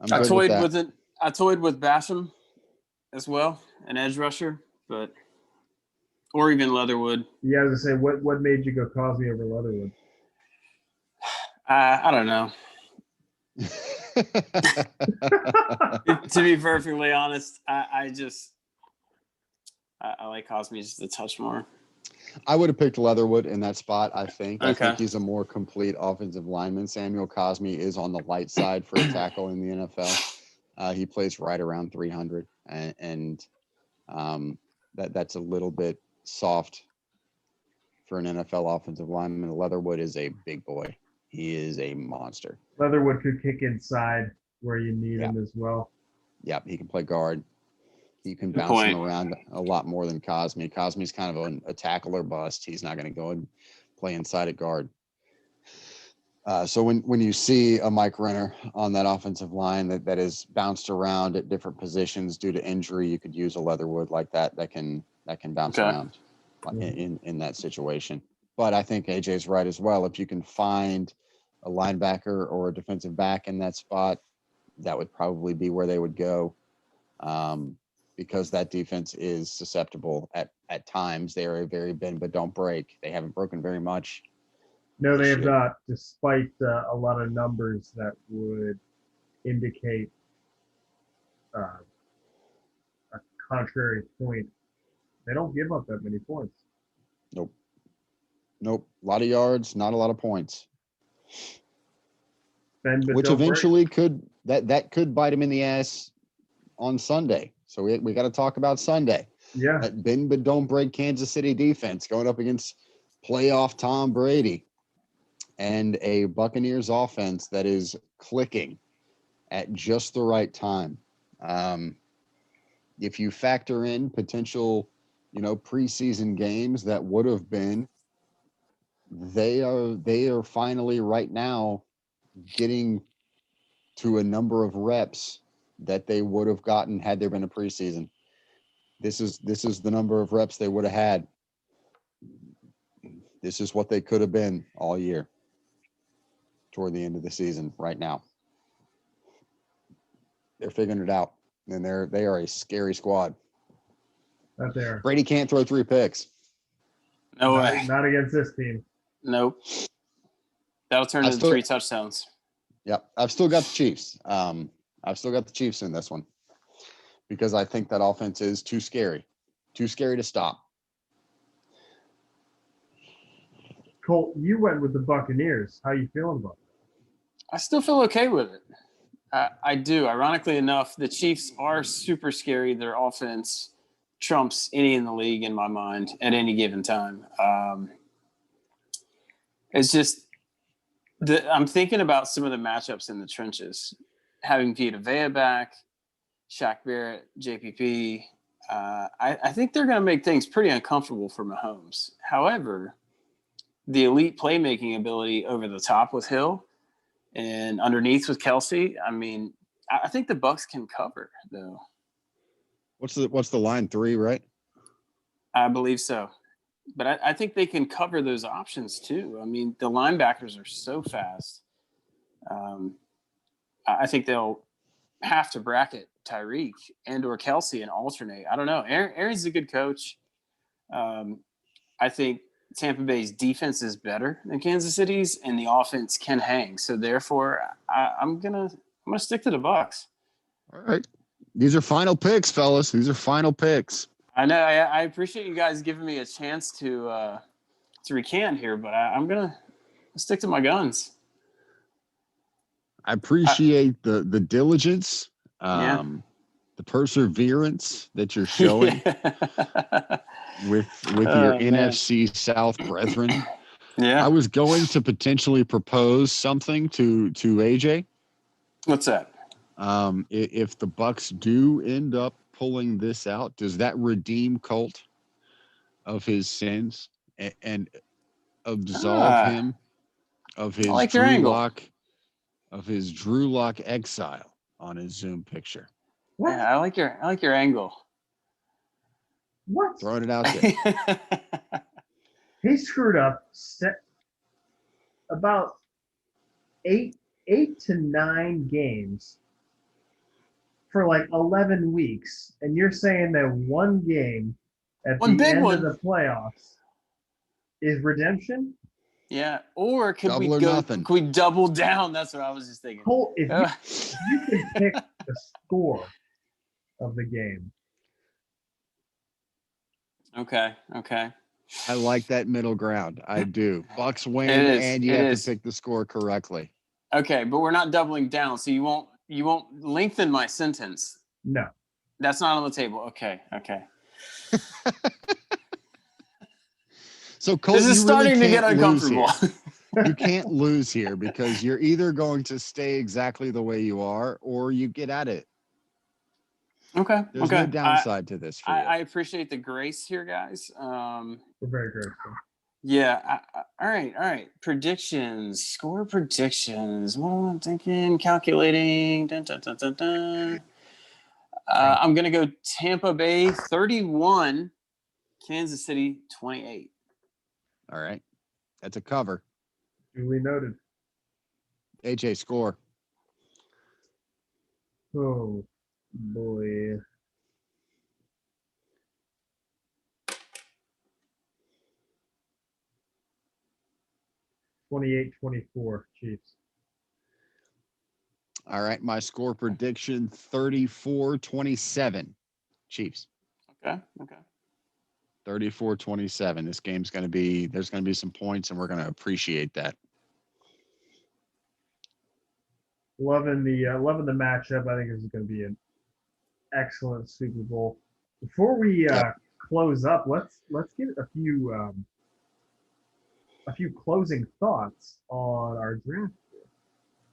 I toyed with Basham as well, an edge rusher, or even Leatherwood. Yeah, I was gonna say, what made you go Cosmi over Leatherwood? I don't know. To be perfectly honest, I like Cosmi just a touch more. I would have picked Leatherwood in that spot, I think. Okay. I think he's a more complete offensive lineman. Samuel Cosmi is on the light side for a tackle in the NFL. He plays right around 300, and that's a little bit soft for an NFL offensive lineman. Leatherwood is a big boy. He is a monster. Leatherwood could kick inside where you need him as well. Yep, he can play guard. He can bounce him around a lot more than Cosmi. Cosmi's kind of a tackle or bust. He's not going to go and play inside at guard. So when you see a Mike Renner on that offensive line that is bounced around at different positions due to injury, you could use a Leatherwood like that can bounce around in that situation. But I think AJ's right as well. If you can find a linebacker or a defensive back in that spot, that would probably be where they would go, because that defense is susceptible at times. They are a very bend but don't break. They haven't broken very much. No, they this have year. not, despite a lot of numbers that would indicate a contrary point. They don't give up that many points. Nope. A lot of yards, not a lot of points. Which eventually could bite him in the ass on Sunday. So we got to talk about Sunday. Yeah. That bend but don't break Kansas City defense going up against playoff Tom Brady and a Buccaneers offense that is clicking at just the right time. If you factor in potential, preseason games that would have been, they are finally right now getting to a number of reps that they would have gotten had there been a preseason. This is the number of reps they would have had. This is what they could have been all year toward the end of the season right now. They're figuring it out, and they are a scary squad. Not there. Brady can't throw 3 picks. No way. Not against this team. Nope. That'll turn into 3 touchdowns. Yep. I've still got the Chiefs. I've still got the Chiefs in this one because I think that offense is too scary to stop. Colt, you went with the Buccaneers. How you feeling about it? I still feel okay with it. I do. Ironically enough, the Chiefs are super scary. Their offense trumps any in the league in my mind at any given time. It's just I'm thinking about some of the matchups in the trenches. Having Vita Vea back, Shaq Barrett, JPP, I think they're going to make things pretty uncomfortable for Mahomes. However, the elite playmaking ability over the top with Hill and underneath with Kelsey, I mean, I think the Bucs can cover, though. What's the line? 3, right? I believe so. But I think they can cover those options, too. I mean, the linebackers are so fast. I think they'll have to bracket Tyreek and or Kelsey and alternate. I don't know. Aaron's a good coach. I think Tampa Bay's defense is better than Kansas City's, and the offense can hang. So therefore, I'm gonna stick to the Bucs. All right. These are final picks, fellas. These are final picks. I know. I appreciate you guys giving me a chance to recant here, but I'm gonna stick to my guns. I appreciate the diligence, Yeah. the perseverance that you're showing with your NFC South brethren. Yeah. I was going to potentially propose something to AJ. What's that? If the Bucs do end up pulling this out, does that redeem Colt of his sins and absolve him of his Drew Lock exile on his Zoom picture? What? Yeah, I like your angle. What? Throwing it out there. He screwed up about eight to 9 games for like 11 weeks, and you're saying that one game at the end of the playoffs is redemption? Yeah, or could double we or go? Nothing. Could we double down? That's what I was just thinking. Colt, if you can pick the score of the game. Okay. I like that middle ground. I do. Bucs win, and you have to pick the score correctly. Okay, but we're not doubling down, so you won't lengthen my sentence. No, that's not on the table. Okay. So Colt, this is starting to get uncomfortable. You can't lose here because you're either going to stay exactly the way you are, or you get at it. Okay. There's no downside to this for you. I appreciate the grace here, guys. We're very grateful. Yeah. All right. Predictions. Score predictions. What am I thinking? Calculating. Dun, dun, dun, dun, dun. I'm going to go Tampa Bay 31, Kansas City 28. All right. That's a cover. Duly noted. AJ, score. Oh boy. 28-24 Chiefs. All right, my score prediction 34-27 Chiefs. Okay. 34-27. This game's going to be, there's going to be some points, and we're going to appreciate that. Loving the matchup. I think this is going to be an excellent Super Bowl. Before we close up, let's get a few closing thoughts on our draft.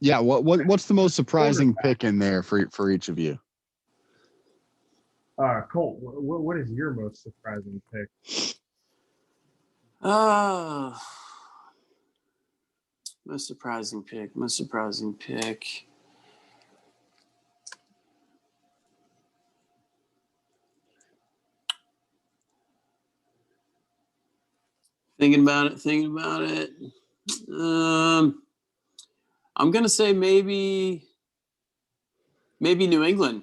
Yeah, what's the most surprising pick in there for each of you? Colt, what is your most surprising pick? Most surprising pick. Thinking about it. I'm gonna say maybe New England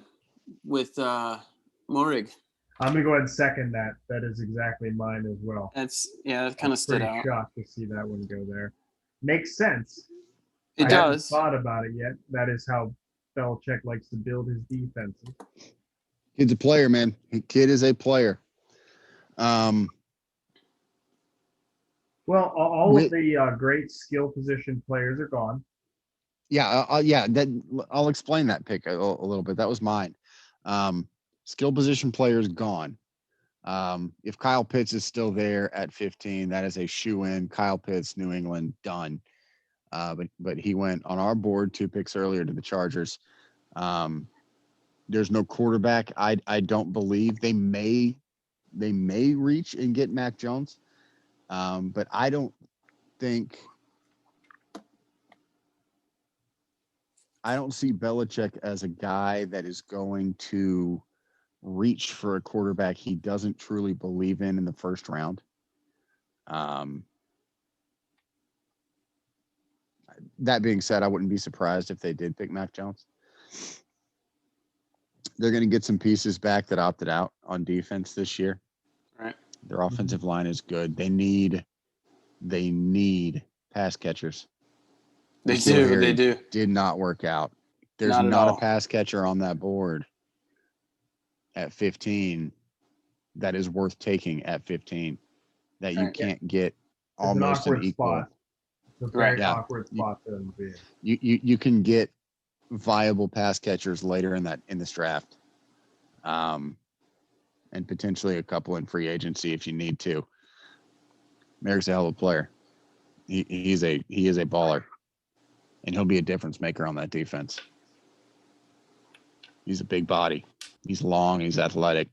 with Morig. I'm gonna go ahead and second that. That is exactly mine as well. That kind of stood out. Shocked to see that one go there. Makes sense. It does. I haven't thought about it yet. That is how Belichick likes to build his defenses. Kid's a player, man. Kid is a player. Well, all of the great skill position players are gone. Yeah, I'll explain that pick a little bit. That was mine. Skill position players gone. If Kyle Pitts is still there at 15, that is a shoe-in. Kyle Pitts, New England, done. But he went on our board 2 picks earlier to the Chargers. There's no quarterback. I don't believe they may reach and get Mac Jones, but I don't see Belichick as a guy that is going to reach for a quarterback he doesn't truly believe in the first round. That being said, I wouldn't be surprised if they did pick Mac Jones. They're going to get some pieces back that opted out on defense this year. Right. Their offensive line is good. They need pass catchers. They do. Did not work out. There's not a pass catcher on that board at 15 that is worth taking at 15 that you can't get almost an equal. Spot. It's a very awkward spot to be. You can get viable pass catchers later in this draft, and potentially a couple in free agency if you need to. Merrick's a hell of a player. He is a baller, and he'll be a difference maker on that defense. He's a big body. He's long. He's athletic.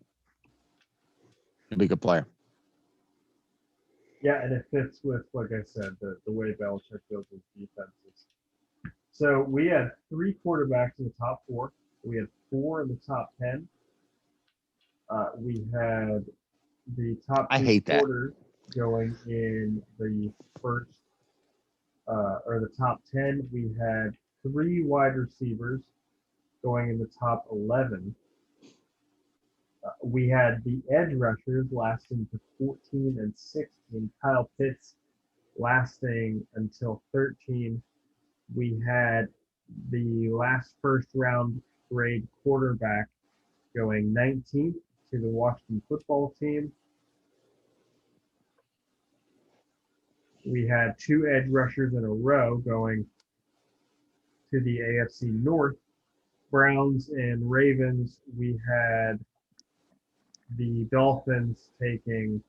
He'll be a good player. Yeah, and it fits with, like I said, the way Belichick builds his defenses. So we had 3 quarterbacks in the top 4. We had 4 in the top 10. We had the top 2 quarters going in the first or the top 10. We had 3 wide receivers going in the top 11. We had the edge rushers lasting to 14 and 16. Kyle Pitts lasting until 13. We had the last first round grade quarterback going 19th to the Washington football team. We had 2 edge rushers in a row going to the AFC North. Browns and Ravens, we had the Dolphins taking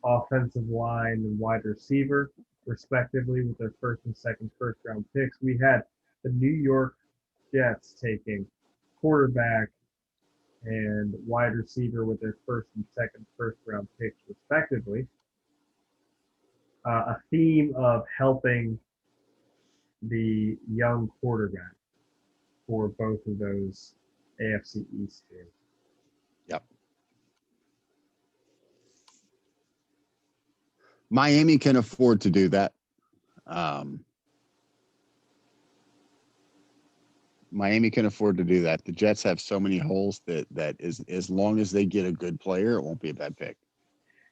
offensive line and wide receiver, respectively, with their first and second first-round picks. We had the New York Jets taking quarterback and wide receiver with their first and second first-round picks, respectively. A theme of helping the young quarterback for both of those AFC East teams. Yep. Miami can afford to do that. Miami can afford to do that. The Jets have so many holes that is as long as they get a good player, it won't be a bad pick.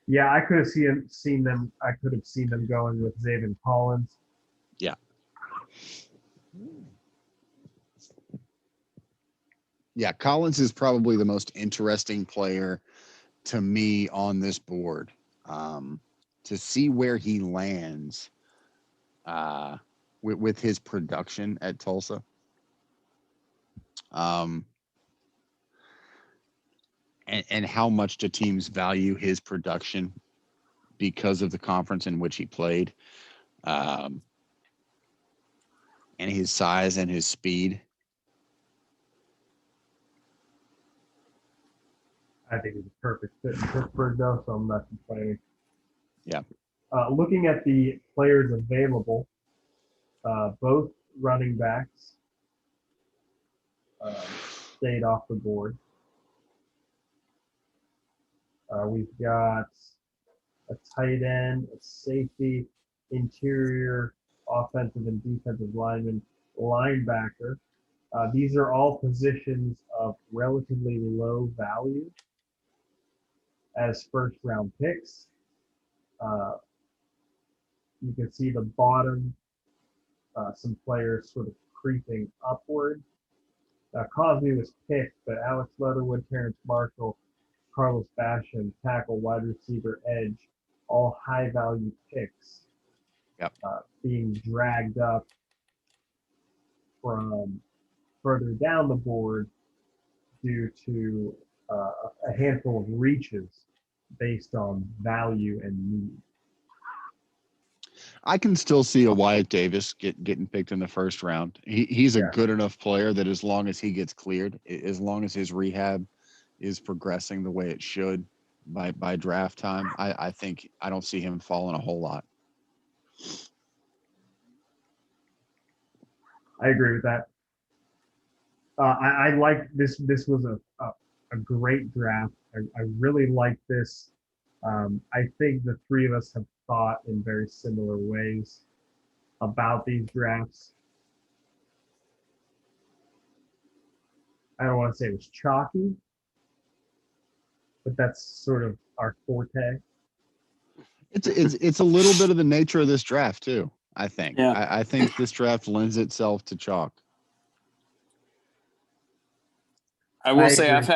Yeah, I could have seen them. I could have seen them going with Zaven Collins. Yeah. Yeah, Collins is probably the most interesting player to me on this board. To see where he lands with his production at Tulsa. And how much do teams value his production because of the conference in which he played, and his size and his speed. I think he's a perfect fit in Pittsburgh, though, so I'm not complaining. Yeah. Looking at the players available, both running backs stayed off the board. We've got a tight end, a safety, interior, offensive and defensive lineman, linebacker. These are all positions of relatively low value as first-round picks. You can see the bottom, some players sort of creeping upward. Cosby was picked, but Alex Leatherwood, Terrence Marshall, Carlos Basham, tackle, wide receiver, edge, all high-value picks. Yep. Being dragged up from further down the board due to a handful of reaches based on value and need. I can still see a Wyatt Davis getting picked in the first round. He's a good enough player that as long as he gets cleared, as long as his rehab is progressing the way it should by draft time, I think I don't see him falling a whole lot. I agree with that. I like this. This was a great draft. I really like this. I think the three of us have thought in very similar ways about these drafts. I don't want to say it was chalky, but that's sort of our forte. It's a little bit of the nature of this draft too. I think. Yeah. I think this draft lends itself to chalk. I will say I've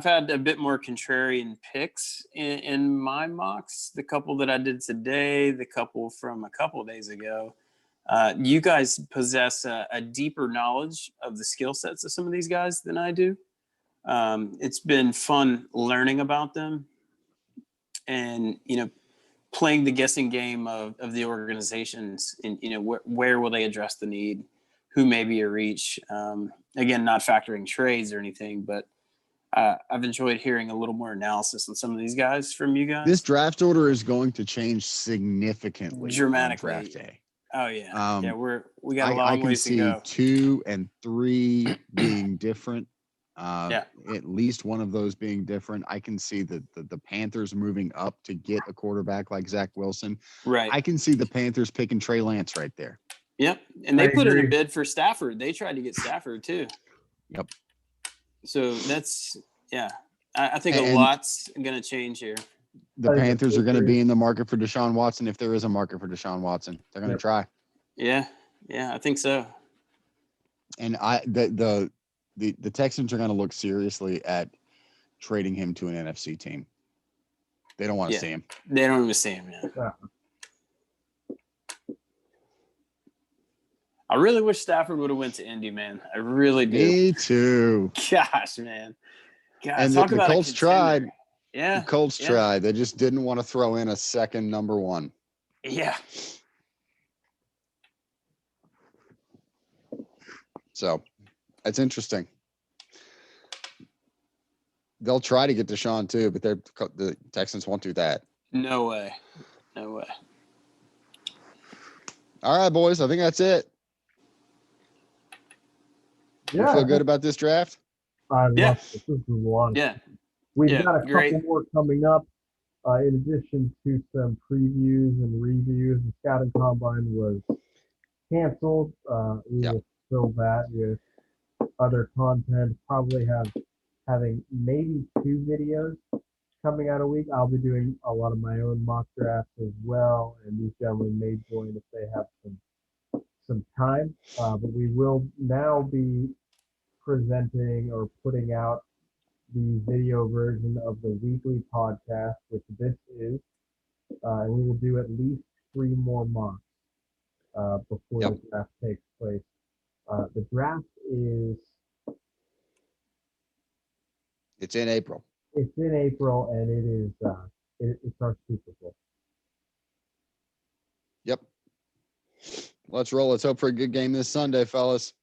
had a bit more contrarian picks in my mocks. The couple that I did today, the couple from a couple of days ago. You guys possess a deeper knowledge of the skill sets of some of these guys than I do. It's been fun learning about them, and playing the guessing game of the organizations, and where will they address the need, who may be a reach. Again, not factoring trades or anything, but I've enjoyed hearing a little more analysis on some of these guys from you guys. This draft order is going to change significantly dramatically on draft day. Oh yeah, we got a long ways to go. I can see 2 and 3 being different. At least one of those being different. I can see the Panthers moving up to get a quarterback like Zach Wilson. Right. I can see the Panthers picking Trey Lance right there. Yep. And they put in a bid for Stafford. They tried to get Stafford too. Yep. So that's I think a lot's going to change here. The Panthers are going to be in the market for Deshaun Watson if there is a market for Deshaun Watson. They're going to try. Yeah, I think so. And the Texans are going to look seriously at trading him to an NFC team. They don't want to see him. They don't even see him. Yeah. I really wish Stafford would have went to Indy, man. I really do. Me too. Gosh, man. God, and the Colts tried. Yeah. The Colts tried. They just didn't want to throw in a second number one. Yeah. So that's interesting. They'll try to get Deshaun too, but the Texans won't do that. No way. No way. All right, boys. I think that's it. Yeah. You feel good about this draft? I love it. This is a lot. Yeah. We've got a couple more coming up. In addition to some previews and reviews, the scouting combine was canceled. We will fill that with other content. Probably having maybe 2 videos coming out a week. I'll be doing a lot of my own mock drafts as well, and these gentlemen may join if they have some time. But we will now be presenting or putting out the video version of the weekly podcast, which this is, and we will do at least 3 more mocks before the draft takes place. The draft is It's in April. It's in April, and it is it's our Super Bowl. Yep. Let's roll. Let's hope for a good game this Sunday, fellas.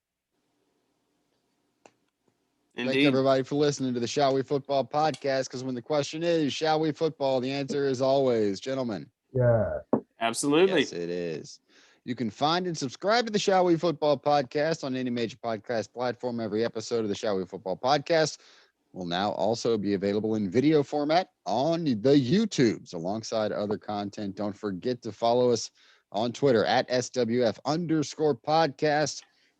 Indeed. Thank everybody for listening to the Shall We Football podcast, because when the question is, shall we football, the answer is always, gentlemen. Yeah. Absolutely. Yes, it is. You can find and subscribe to the Shall We Football podcast on any major podcast platform. Every episode of the Shall We Football podcast will now also be available in video format on the YouTubes alongside other content. Don't forget to follow us on Twitter at SWF_podcast.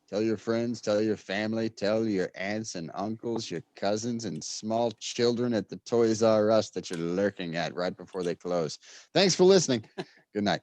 Tell your friends, tell your family, tell your aunts and uncles, your cousins, and small children at the Toys R Us that you're lurking at right before they close. Thanks for listening. Good night.